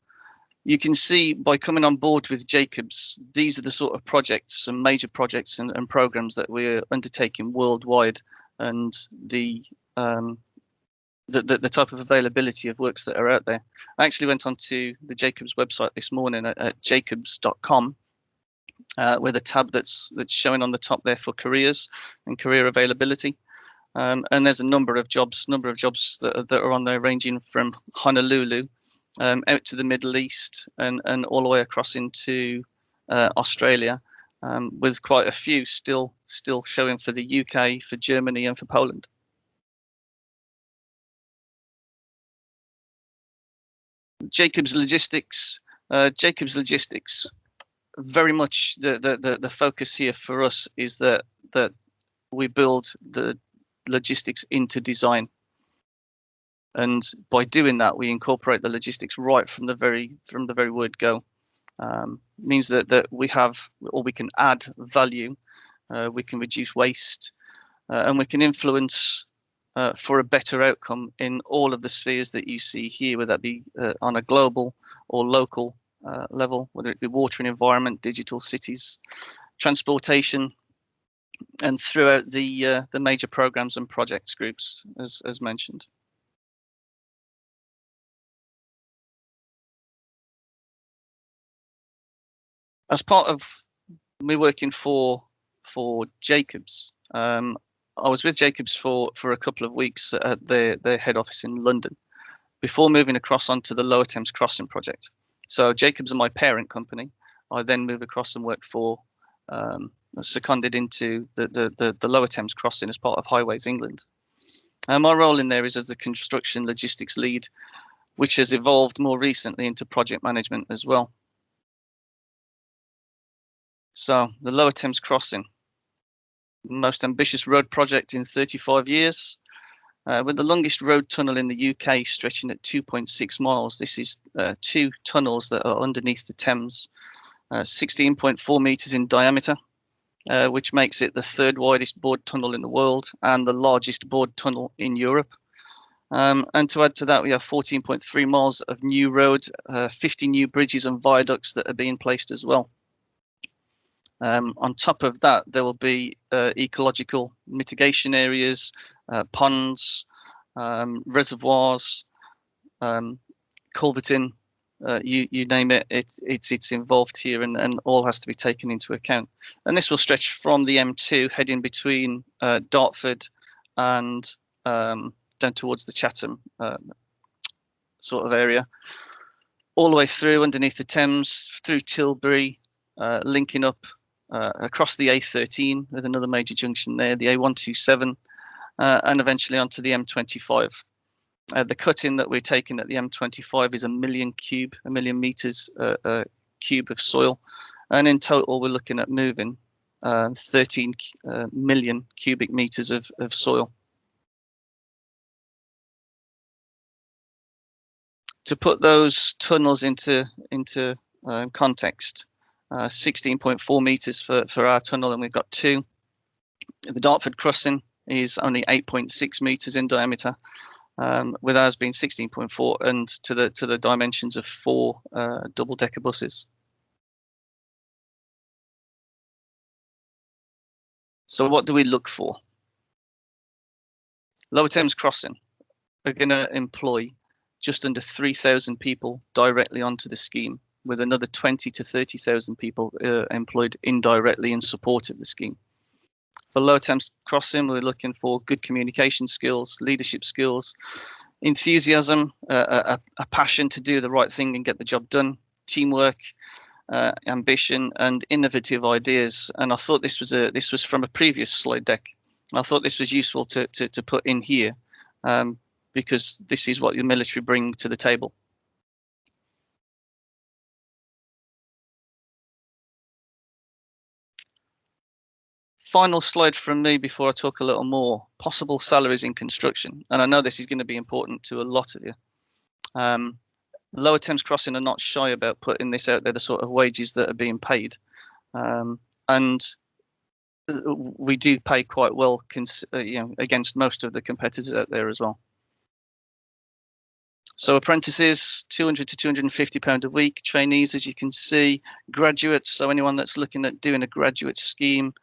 you can see by coming on board with Jacobs, these are the sort of projects and major projects and programs that we're undertaking worldwide, and the type of availability of works that are out there. I actually went onto the Jacobs website this morning at jacobs.com, with a tab that's showing on the top there for careers and career availability. And there's a number of jobs that are on there, ranging from Honolulu out to the Middle East, and all the way across into Australia, with quite a few still showing for the UK, for Germany, and for Poland. Jacobs Logistics. Very much the focus here for us is that we build the logistics into design, and by doing that we incorporate the logistics right from the very word go. Means that we have, or we can add value, we can reduce waste, and we can influence for a better outcome in all of the spheres that you see here, whether that be on a global or local level, whether it be water and environment, digital cities, transportation, and throughout the major programs and projects groups, as mentioned. As part of me working for Jacobs, I was with Jacobs for a couple of weeks at their head office in London before moving across onto the Lower Thames Crossing project. So Jacobs are my parent company. I then move across and work for, seconded into the Lower Thames Crossing as part of Highways England. And my role in there is as the construction logistics lead, which has evolved more recently into project management as well. So the Lower Thames Crossing, most ambitious road project in 35 years, with the longest road tunnel in the UK stretching at 2.6 miles. This is 2 tunnels that are underneath the Thames, 16.4 meters in diameter, which makes it the 3rd widest bored tunnel in the world and the largest bored tunnel in Europe. And to add to that, we have 14.3 miles of new road, 50 new bridges and viaducts that are being placed as well. On top of that, there will be ecological mitigation areas, ponds, reservoirs, culverting, you name it, it's involved here, and all has to be taken into account. And this will stretch from the M2 heading between Dartford and down towards the Chatham sort of area, all the way through underneath the Thames, through Tilbury, linking up across the A13 with another major junction there, the A127, and eventually onto the M25. The cut-in that we're taking at the M25 is 1 million meters cube of soil, and in total we're looking at moving 13 million cubic meters of soil. To put those tunnels into context, 16.4 meters for our tunnel, and we've got 2. The Dartford crossing is only 8.6 meters in diameter, with ours being 16.4, and to the dimensions of 4 double-decker buses. So what do we look for? Lower Thames Crossing are going to employ just under 3,000 people directly onto the scheme, with another 20 to 30,000 people employed indirectly in support of the scheme. For Lower Thames Crossing, we're looking for good communication skills, leadership skills, enthusiasm, a passion to do the right thing and get the job done, teamwork, ambition, and innovative ideas. And I thought this was from a previous slide deck. I thought this was useful to put in here, because this is what the military bring to the table. Final slide from me before I talk a little more. Possible salaries in construction, and I know this is going to be important to a lot of you. Lower Thames Crossing are not shy about putting this out there, the sort of wages that are being paid, and we do pay quite well, against most of the competitors out there as well. So apprentices, £200 to £250 a week. Trainees, as you can see. Graduates, so anyone that's looking at doing a graduate scheme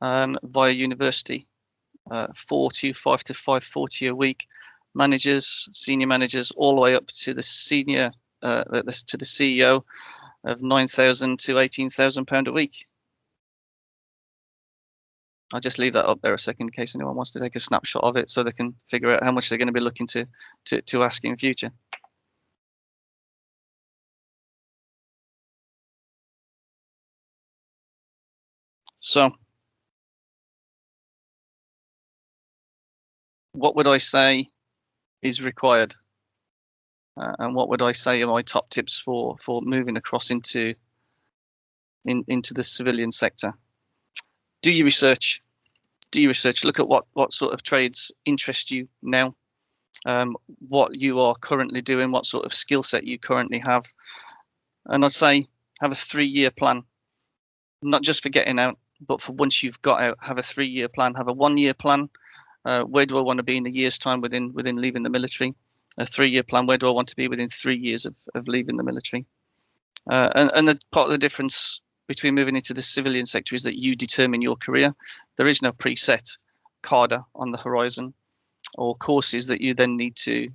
via university, £425 to £540 a week. Managers, senior managers, all the way up to the senior, to the CEO, of £9,000 to £18,000 a week. I'll just leave that up there a second in case anyone wants to take a snapshot of it, so they can figure out how much they're going to be looking to ask in future. So what would I say is required? And what would I say are my top tips for moving across into the civilian sector? Do your research. Look at what sort of trades interest you now, what you are currently doing, what sort of skill set you currently have. And I'd say have a 3-year plan, not just for getting out, but for once you've got out. Have a 3-year plan, have a 1-year plan. Where do I want to be in a year's time within leaving the military? A 3-year plan, where do I want to be within 3 years of leaving the military? And the part of the difference between moving into the civilian sector is that you determine your career. There is no preset cadre on the horizon or courses that you then need to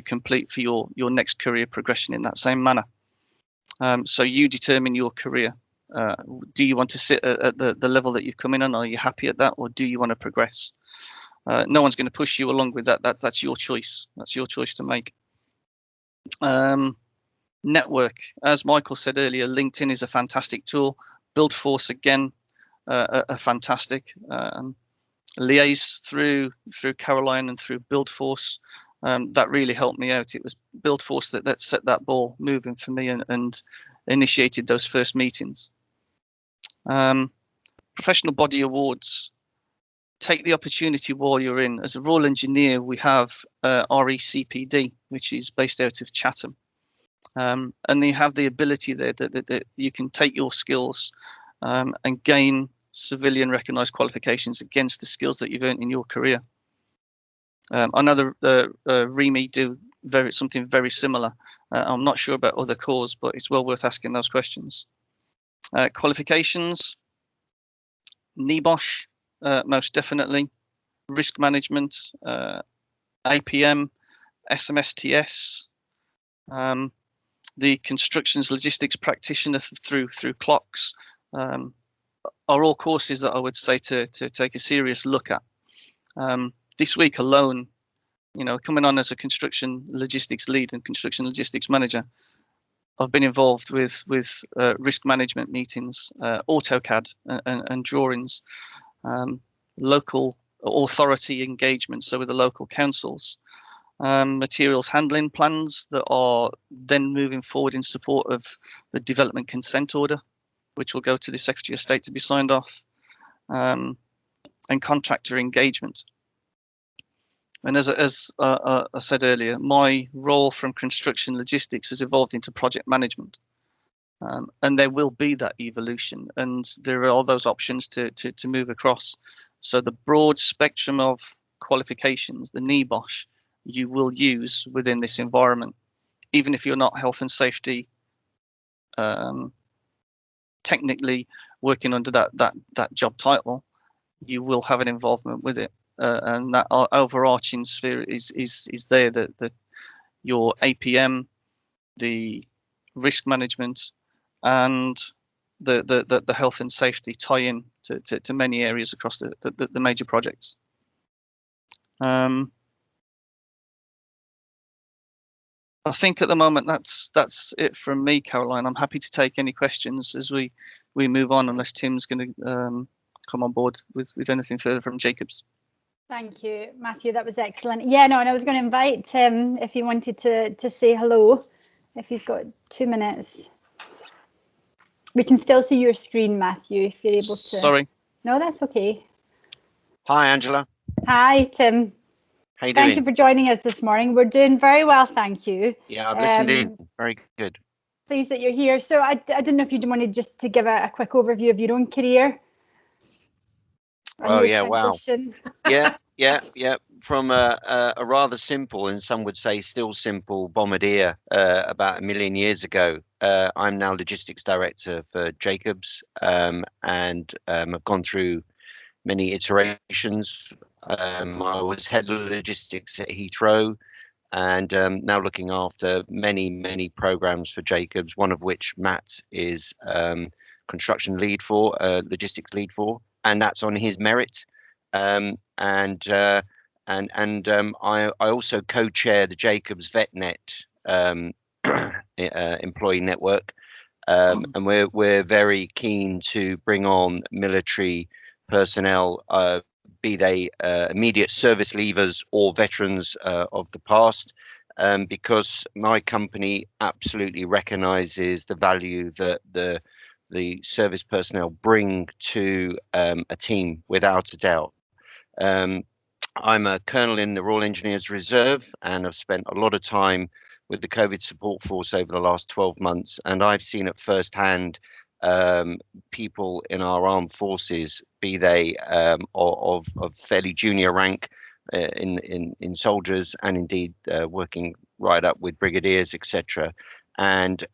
complete for your next career progression in that same manner. So you determine your career. Do you want to sit at the level that you've come in on? Are you happy at that, or do you want to progress? No one's going to push you along with that. That's your choice. That's your choice to make. Network, as Michael said earlier, LinkedIn is a fantastic tool. Buildforce, again, a fantastic. Liaise through Caroline and through Buildforce. That really helped me out. It was Buildforce that set that ball moving for me and initiated those first meetings. Professional body awards. Take the opportunity while you're in. As a Royal Engineer, we have RECPD, which is based out of Chatham. And they have the ability there that you can take your skills and gain civilian recognised qualifications against the skills that you've earned in your career. I know the REME do something very similar. I'm not sure about other corps, but it's well worth asking those questions. Qualifications, NEBOSH, most definitely. Risk management, APM, SMSTS, the constructions logistics practitioner through clocks, are all courses that I would say to take a serious look at. This week alone, coming on as a construction logistics lead and construction logistics manager, I've been involved with risk management meetings, AutoCAD and drawings, local authority engagement, so with the local councils, materials handling plans that are then moving forward in support of the development consent order, which will go to the Secretary of State to be signed off, and contractor engagement. And as I said earlier, my role from construction logistics has evolved into project management, and there will be that evolution, and there are all those options to move across. So the broad spectrum of qualifications, the NEBOSH, you will use within this environment, even if you're not health and safety technically working under that job title, you will have an involvement with it, and that overarching sphere is there, that your APM, the risk management, and the health and safety tie in to many areas across the major projects. I think at the moment that's it from me, Caroline. I'm happy to take any questions as we move on, unless Tim's going to come on board with anything further from Jacobs. Thank you, Matthew. That was excellent. Yeah, no, and I was going to invite Tim if he wanted to say hello, if he's got 2 minutes. We can still see your screen, Matthew, if you're able to. Sorry. No, that's okay. Hi, Angela. Hi, Tim. How you doing? Thank you for joining us this morning. We're doing very well, thank you. Yeah, I've listened in. Very good. Pleased that you're here. So I didn't know if you wanted just to give a quick overview of your own career. Oh, yeah, transition. Wow. Yeah. From a rather simple, and some would say still simple, bombardier about 1 million years ago. I'm now logistics director for Jacobs, and I've gone through many iterations. I was head of logistics at Heathrow, and now looking after many programs for Jacobs, one of which Matt is construction lead for, logistics lead for, and that's on his merit. I also co-chair the Jacobs VetNet employee network, and we're very keen to bring on military personnel, be they immediate service leavers or veterans of the past, because my company absolutely recognises the value that the service personnel bring to a team, without a doubt. I'm a colonel in the Royal Engineers Reserve, and I've spent a lot of time with the COVID support force over the last 12 months, and I've seen at first hand people in our armed forces, be they of fairly junior rank in soldiers, and indeed working right up with brigadiers, etc. And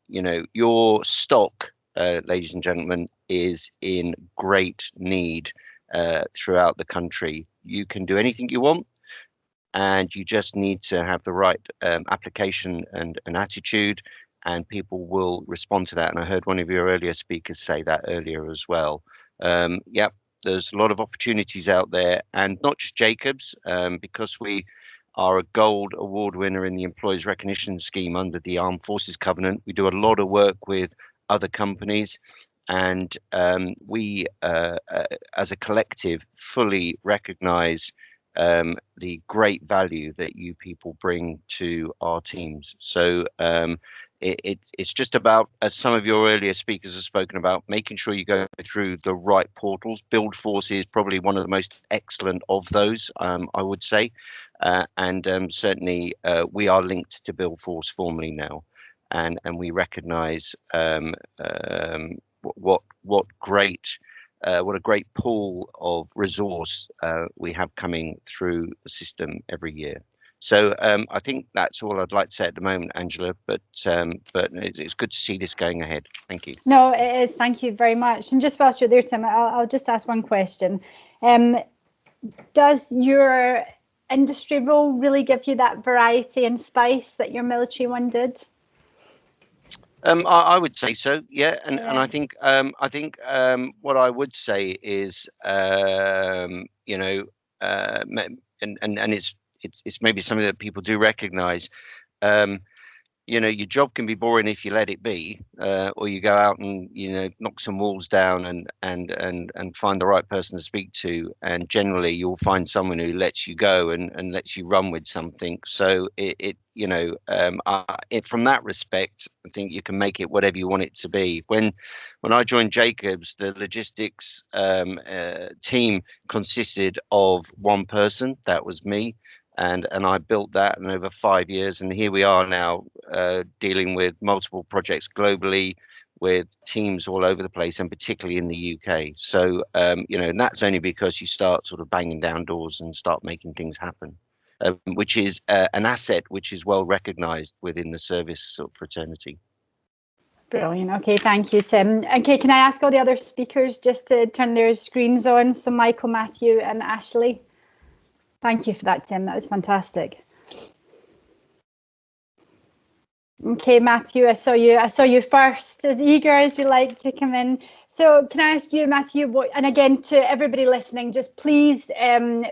you know, your stock, ladies and gentlemen, is in great need throughout the country. You can do anything you want, and you just need to have the right application and attitude, and people will respond to that. And I heard one of your earlier speakers say that earlier as well. Yep, there's a lot of opportunities out there, and not just Jacobs, because we are a gold award winner in the Employees Recognition Scheme under the Armed Forces Covenant. We do a lot of work with other companies, and we as a collective fully recognise the great value that you people bring to our teams. So it's just about, as some of your earlier speakers have spoken about, making sure you go through the right portals. Build Force is probably one of the most excellent of those, I would say, and certainly we are linked to Build Force formally now, and we recognise what a great pool of resource we have coming through the system every year. So I think that's all I'd like to say at the moment, Angela, but it's good to see this going ahead. Thank you. No, it is. Thank you very much. And just whilst you're there, Tim, I'll just ask one question. Does your industry role really give you that variety and spice that your military one did? I would say so, yeah, and I think what I would say is, you know, and it's maybe something that people do recognise. You know, your job can be boring if you let it be, or you go out and, you know, knock some walls down and find the right person to speak to, and generally you'll find someone who lets you go and lets you run with something. So you know, from that respect, I think you can make it whatever you want it to be. When I joined Jacobs, the logistics team consisted of one person. That was me. And I built that in over 5 years, and here we are now dealing with multiple projects globally, with teams all over the place, and particularly in the UK. So you know, and that's only because you start sort of banging down doors and start making things happen, which is an asset which is well recognised within the service sort of fraternity. Brilliant. Okay, thank you, Tim. Okay, can I ask all the other speakers just to turn their screens on? So Michael, Matthew, and Ashley. Thank you for that, Tim. That was fantastic. Okay, Matthew, I saw you first, as eager as you like to come in. So can I ask you, Matthew, and again, to everybody listening, just please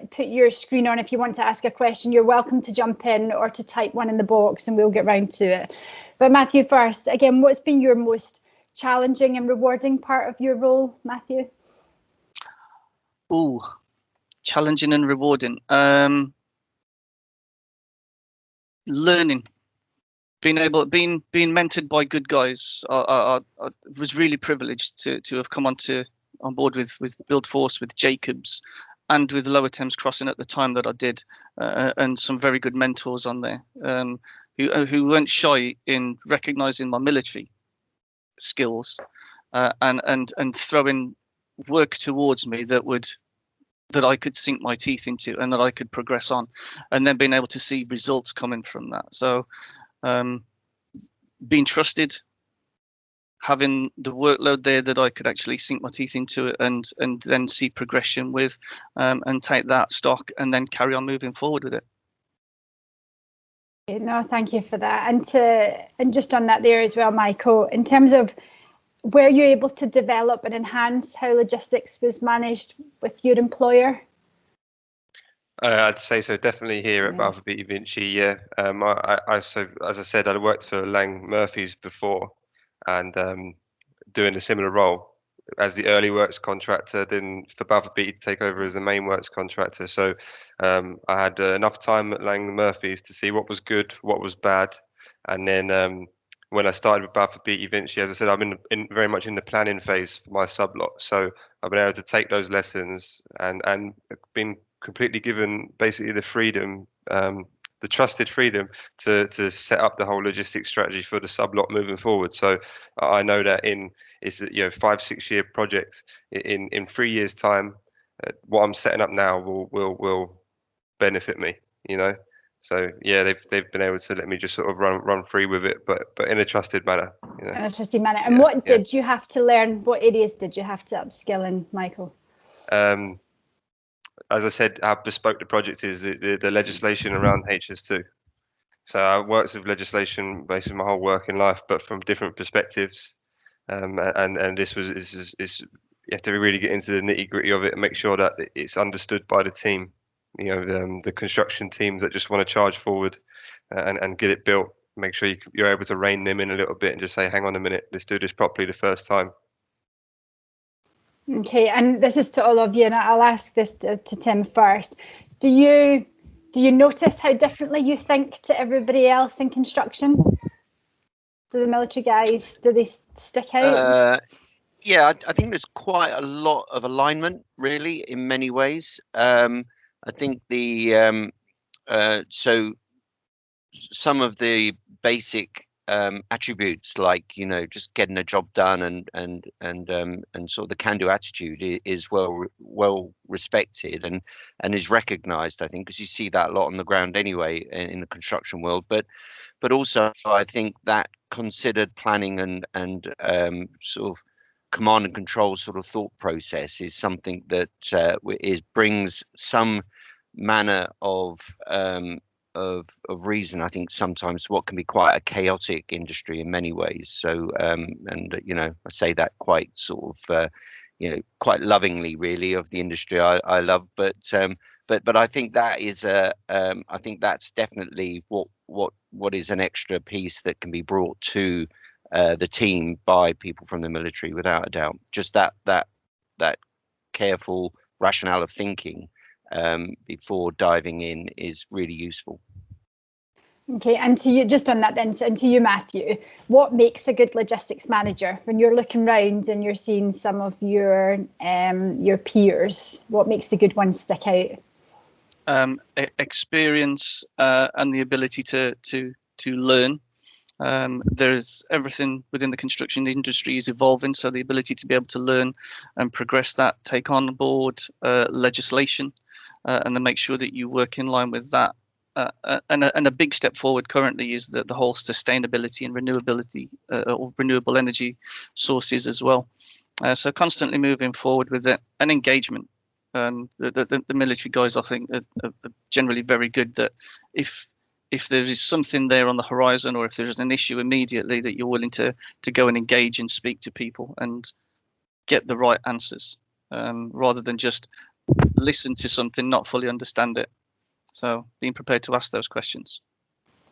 put your screen on if you want to ask a question. You're welcome to jump in or to type one in the box and we'll get round to it. But Matthew first, again, what's been your most challenging and rewarding part of your role, Matthew? Ooh. Challenging and rewarding. Learning, being mentored by good guys. I was really privileged to have come on board with Build Force, with Jacobs, and with Lower Thames Crossing at the time that I did, and some very good mentors on there, who weren't shy in recognising my military skills, and throwing work towards me that I could sink my teeth into and that I could progress on, and then being able to see results coming from that. So being trusted, having the workload there that I could actually sink my teeth into it and then see progression with, and take that stock and then carry on moving forward with it. No, thank you for that. And just on that there as well, Michael, in terms of were you able to develop and enhance how logistics was managed with your employer? I'd say so, definitely here at Balfour Beethoven. Yeah. So as I said, I worked for Lang Murphy's before, and doing a similar role as the early works contractor, then for Balfour Beatty to take over as the main works contractor. So I had enough time at Lang Murphy's to see what was good, what was bad, and then when I started with Balfour Beatty Vinci, as I said, I'm very much in the planning phase for my sublot. So I've been able to take those lessons and been completely given basically the freedom, the trusted freedom to set up the whole logistics strategy for the sublot moving forward. So I know that it's 5-6 year project. In 3 years time, what I'm setting up now will benefit me. So yeah, they've been able to let me just sort of run free with it, but in a trusted manner. In a trusted manner. And what did you have to learn? What areas did you have to upskill in, Michael? As I said, how bespoke the project is, the legislation around HS2. So I worked with legislation basically my whole working life, but from different perspectives. And this is you have to really get into the nitty gritty of it and make sure that it's understood by the team. The construction teams that just want to charge forward and get it built. Make sure you're able to rein them in a little bit and just say, hang on a minute, let's do this properly the first time. Okay, and this is to all of you, and I'll ask this to Tim first. Do you notice how differently you think to everybody else in construction? Do the military guys, do they stick out? Yeah, I think there's quite a lot of alignment, really, in many ways. I think so some of the basic attributes, like just getting a job done and sort of the can-do attitude is well respected and is recognised. I think because you see that a lot on the ground anyway in the construction world, but also I think that considered planning and sort of command and control sort of thought process is something that brings some manner of reason. I think sometimes what can be quite a chaotic industry in many ways. So I say that quite sort of quite lovingly, really, of the industry I love. But I think that is I think that's definitely what is an extra piece that can be brought to the team by people from the military, without a doubt. Just that careful rationale of thinking before diving in is really useful. Okay, and to you, just on that then, and to you, Matthew, what makes a good logistics manager? When you're looking round and you're seeing some of your peers, what makes a good one stick out? Experience and the ability to learn. There's everything within the construction industry is evolving, so the ability to be able to learn and progress that, take on board legislation, and then make sure that you work in line with that. And a big step forward currently is the whole sustainability and renewability or renewable energy sources as well. So constantly moving forward with it, and engagement. The military guys, I think, are generally very good. That if there is something there on the horizon, or if there's an issue immediately, that you're willing to go and engage and speak to people and get the right answers, rather than just listen to something, not fully understand it. So being prepared to ask those questions.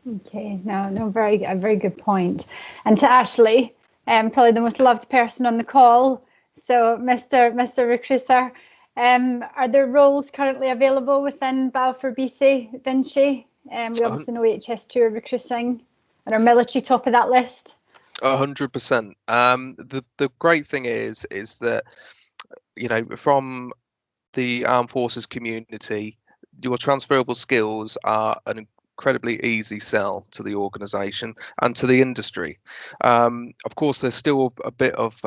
Okay, no, very good point. And to Ashley, probably the most loved person on the call. So Mr. Recruiter, are there roles currently available within Balfour Beatty Vinci? We obviously know HS2 are recruiting, and our military top of that list. 100%. The great thing is that from the armed forces community, your transferable skills are an incredibly easy sell to the organisation and to the industry. Of course, there's still a bit of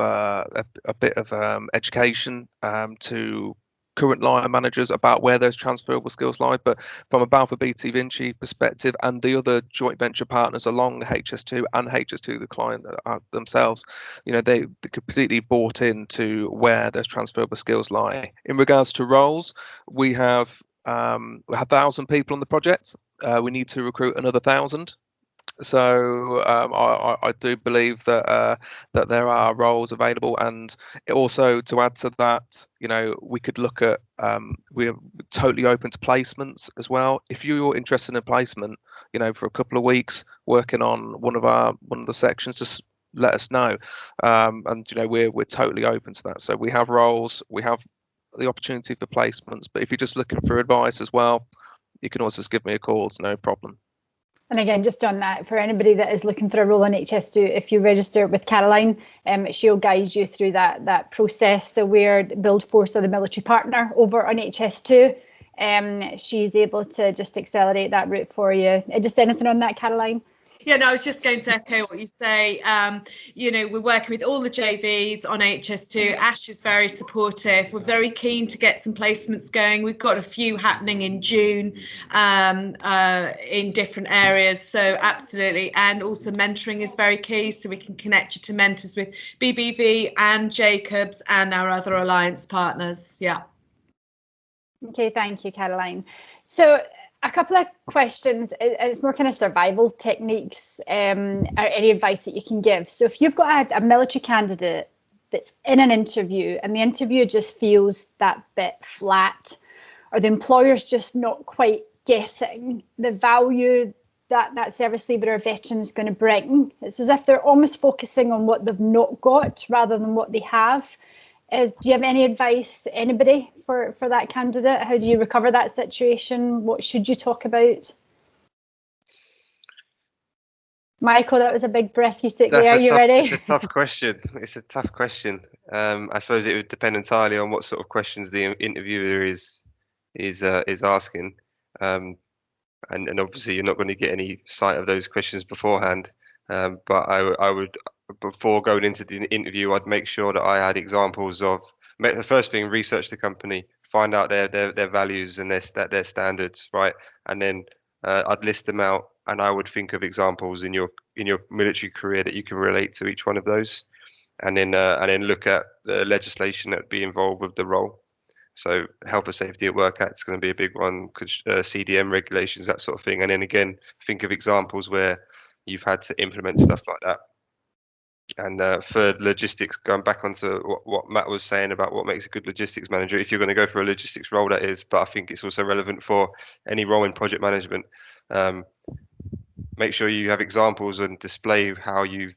education to current line managers about where those transferable skills lie, but from a Balfour Beatty Vinci perspective and the other joint venture partners along HS2 and HS2 the client themselves, they completely bought into where those transferable skills lie. In regards to roles, we have 1,000 people on the project. We need to recruit another 1,000. So I do believe that there are roles available, and also to add to that, we could look at we're totally open to placements as well. If you're interested in a placement, for a couple of weeks working on one of the sections, just let us know. And we're totally open to that. So we have roles, we have the opportunity for placements, but if you're just looking for advice as well, you can also just give me a call. It's no problem. And again, just on that, for anybody that is looking for a role in HS2, if you register with Caroline, she'll guide you through that process. So we're Buildforce are the military partner over on HS2. She's able to just accelerate that route for you. Just anything on that, Caroline? Yeah, no, I was just going to echo what you say. We're working with all the JVs on HS2. Ash is very supportive. We're very keen to get some placements going. We've got a few happening in June in different areas. So absolutely. And also mentoring is very key. So we can connect you to mentors with BBV and Jacobs and our other alliance partners. Yeah. Okay, thank you, Caroline. So a couple of questions, it's more kind of survival techniques or any advice that you can give. So if you've got a military candidate that's in an interview and the interview just feels that bit flat, or the employer's just not quite getting the value that service leaver or veteran's going to bring, it's as if they're almost focusing on what they've not got rather than what they have. Do you have any advice, anybody, for that candidate? How do you recover that situation? What should you talk about? Michael, that was a big breath you took there. Are you ready? It's a tough question. I suppose it would depend entirely on what sort of questions the interviewer is asking, and obviously you're not going to get any sight of those questions beforehand. But I would, before going into the interview, I'd make sure that I had examples of, the first thing, research the company, find out their values and their standards, right? And then I'd list them out, and I would think of examples in your military career that you can relate to each one of those, and then look at the legislation that would be involved with the role. So Health and Safety at Work Act is going to be a big one, CDM regulations, that sort of thing. And then again, think of examples where you've had to implement stuff like that. And for logistics, going back onto what Matt was saying about what makes a good logistics manager, if you're going to go for a logistics role, that is, but I think it's also relevant for any role in project management. Make sure you have examples and display how you've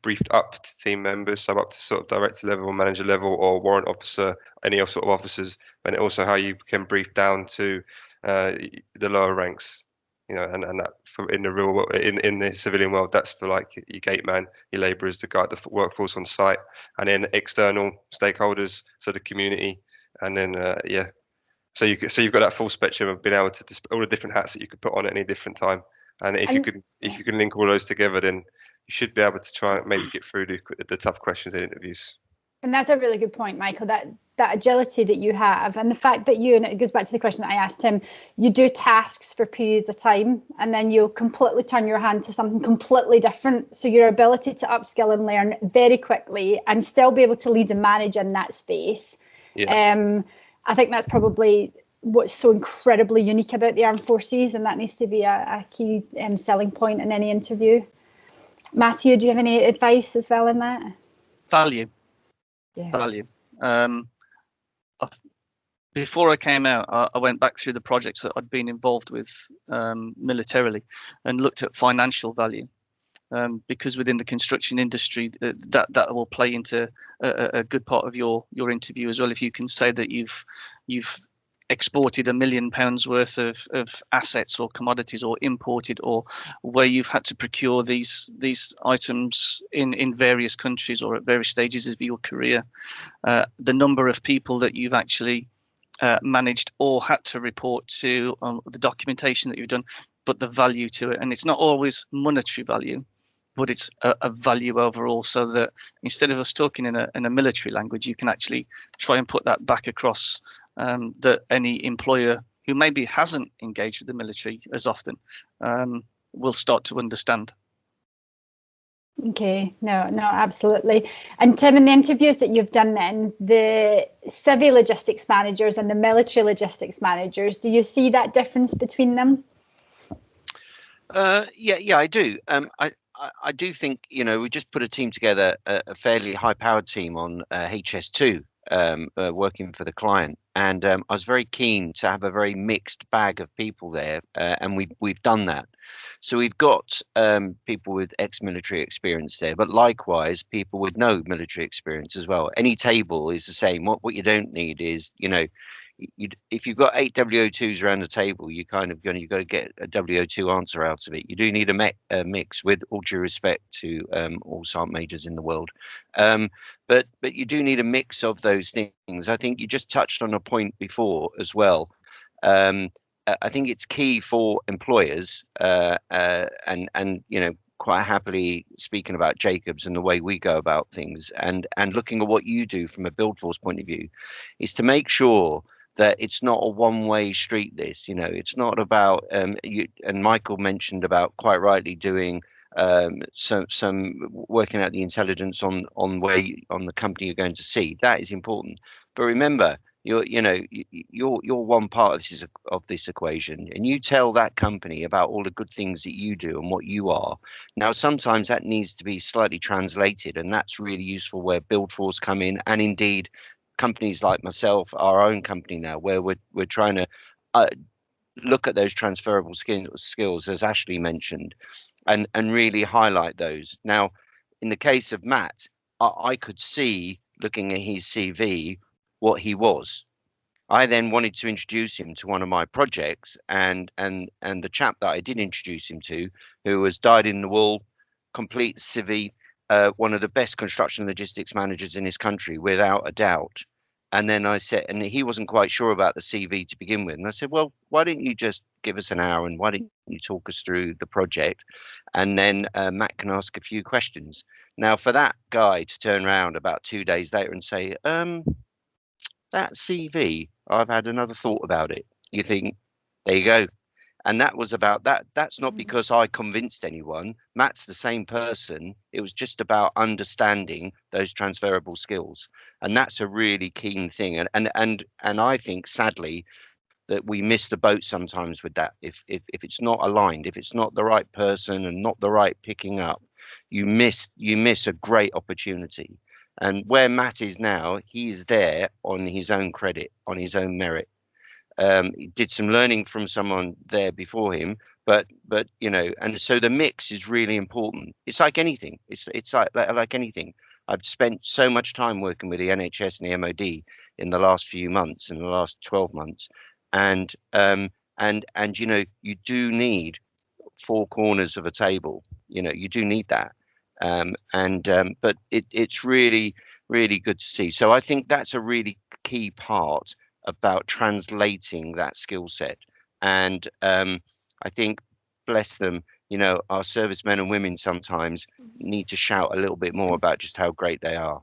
briefed up to team members, so up to sort of director level, manager level, or warrant officer, any sort of officers, and also how you can brief down to the lower ranks. And that in the real world, in the civilian world, that's for like your gate man, your labourers, the workforce on site, and then external stakeholders, so the community, and then so you've got that full spectrum of being able to all the different hats that you could put on at any different time, and if you can link all those together, then you should be able to try and maybe get through the tough questions in interviews. And that's a really good point, Michael, that agility that you have, and the fact that and it goes back to the question that I asked him, you do tasks for periods of time and then you'll completely turn your hand to something completely different. So your ability to upskill and learn very quickly and still be able to lead and manage in that space. Yeah. I think that's probably what's so incredibly unique about the Armed Forces, and that needs to be a key selling point in any interview. Matthew, do you have any advice as well in that? Value. Yeah. Value. Before I came out, I went back through the projects that I'd been involved with militarily and looked at financial value, because within the construction industry, that will play into a good part of your interview as well. If you can say that you've exported £1 million worth of assets or commodities, or imported, or where you've had to procure these items in various countries or at various stages of your career, the number of people that you've actually managed or had to report to, the documentation that you've done, but the value to it. And it's not always monetary value, but it's a value overall, so that instead of us talking in a military language, you can actually try and put that back across, that any employer who maybe hasn't engaged with the military as often will start to understand. Okay, no, absolutely. And Tim, in the interviews that you've done then, the civil logistics managers and the military logistics managers, do you see that difference between them? Yeah, I do. I do think, we just put a team together, a fairly high-powered team on HS2 working for the client, and I was very keen to have a very mixed bag of people there, and we've done that. So we've got people with ex-military experience there, but likewise people with no military experience as well. Any table is the same. What you don't need is, if you've got 8 WO2s around the table, you've got to get a WO2 answer out of it. You do need a mix, with all due respect to all sergeant majors in the world, but you do need a mix of those things. I think you just touched on a point before as well. I think it's key for employers, and quite happily speaking about Jacobs and the way we go about things, and looking at what you do from a build force point of view, is to make sure that it's not a one-way street. It's not about and Michael mentioned about, quite rightly, doing some working out the intelligence on the company you're going to see. That is important, but remember, you're one part of this equation, and you tell that company about all the good things that you do and what you are. Now, sometimes that needs to be slightly translated, and that's really useful where build force come in, and indeed companies like myself, our own company now, where we're trying to look at those transferable skills, as Ashley mentioned, and really highlight those. Now, in the case of Matt, I could see, looking at his CV, what he was. I then wanted to introduce him to one of my projects, and the chap that I did introduce him to, who was dyed in the wool, complete civvy, one of the best construction logistics managers in this country, without a doubt. And then I said, and he wasn't quite sure about the CV to begin with. And I said, well, why don't you just give us an hour, and why don't you talk us through the project? And then Matt can ask a few questions. Now, for that guy to turn around about 2 days later and say, that CV, I've had another thought about it. You think, there you go. And that was about that. That's not because I convinced anyone. Matt's the same person. It was just about understanding those transferable skills. And that's a really keen thing. And I think, sadly, that we miss the boat sometimes with that. If it's not aligned, if it's not the right person and not the right picking up, you miss a great opportunity. And where Matt is now, he is there on his own credit, on his own merit. He did some learning from someone there before him, but and so the mix is really important. It's like anything. It's like anything. I've spent so much time working with the NHS and the MOD in the last few months, in the last 12 months, and you do need 4 corners of a table. You do need that. But it's really, really good to see. So I think that's a really key part about translating that skill set. And I think, bless them, our servicemen and women sometimes need to shout a little bit more about just how great they are.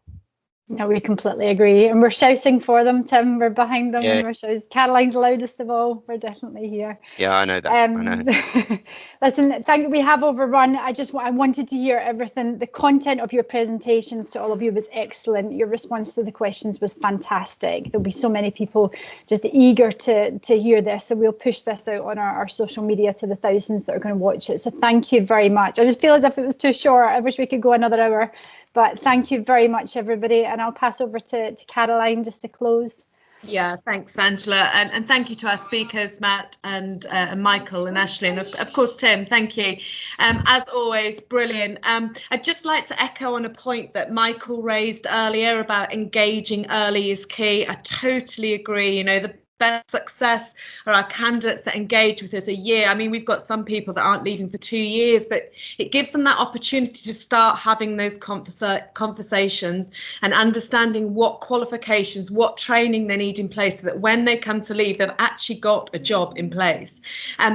No, we completely agree, and we're shouting for them, Tim. We're behind them, and we're shouting. Caroline's loudest of all. We're definitely here. Yeah, I know that. I know. Listen, thank you. We have overrun. I wanted to hear everything. The content of your presentations to all of you was excellent. Your response to the questions was fantastic. There'll be so many people just eager to hear this, so we'll push this out on our social media to the thousands that are going to watch it. So thank you very much. I just feel as if it was too short. I wish we could go another hour. But thank you very much, everybody. And I'll pass over to Caroline just to close. Yeah, thanks, Angela. And thank you to our speakers, Matt and Michael and Ashley. And of course, Tim, thank you. As always, brilliant. I'd just like to echo on a point that Michael raised earlier about engaging early is key. I totally agree. The best success are our candidates that engage with us a year. I mean, we've got some people that aren't leaving for 2 years, but it gives them that opportunity to start having those conversations and understanding what qualifications, what training they need in place, so that when they come to leave, they've actually got a job in place.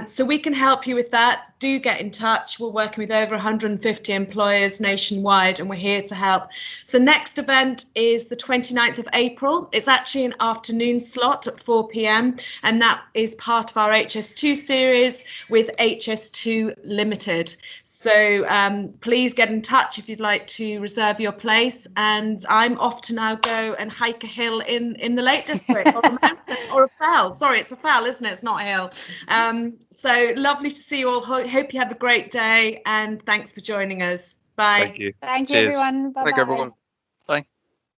So we can help you with that. Do get in touch. We're working with over 150 employers nationwide, and we're here to help. So next event is the 29th of April. It's actually an afternoon slot at 4 p.m. and that is part of our HS2 series with HS2 Limited. So please get in touch if you'd like to reserve your place. And I'm off to now go and hike a hill in the Lake District or a mountain or a fell. Sorry, it's a fell, isn't it? It's not a hill. So lovely to see you all. Hope you have a great day, and thanks for joining us. Bye. Thank you. Thank you, everyone. Bye-bye. Thank you, everyone.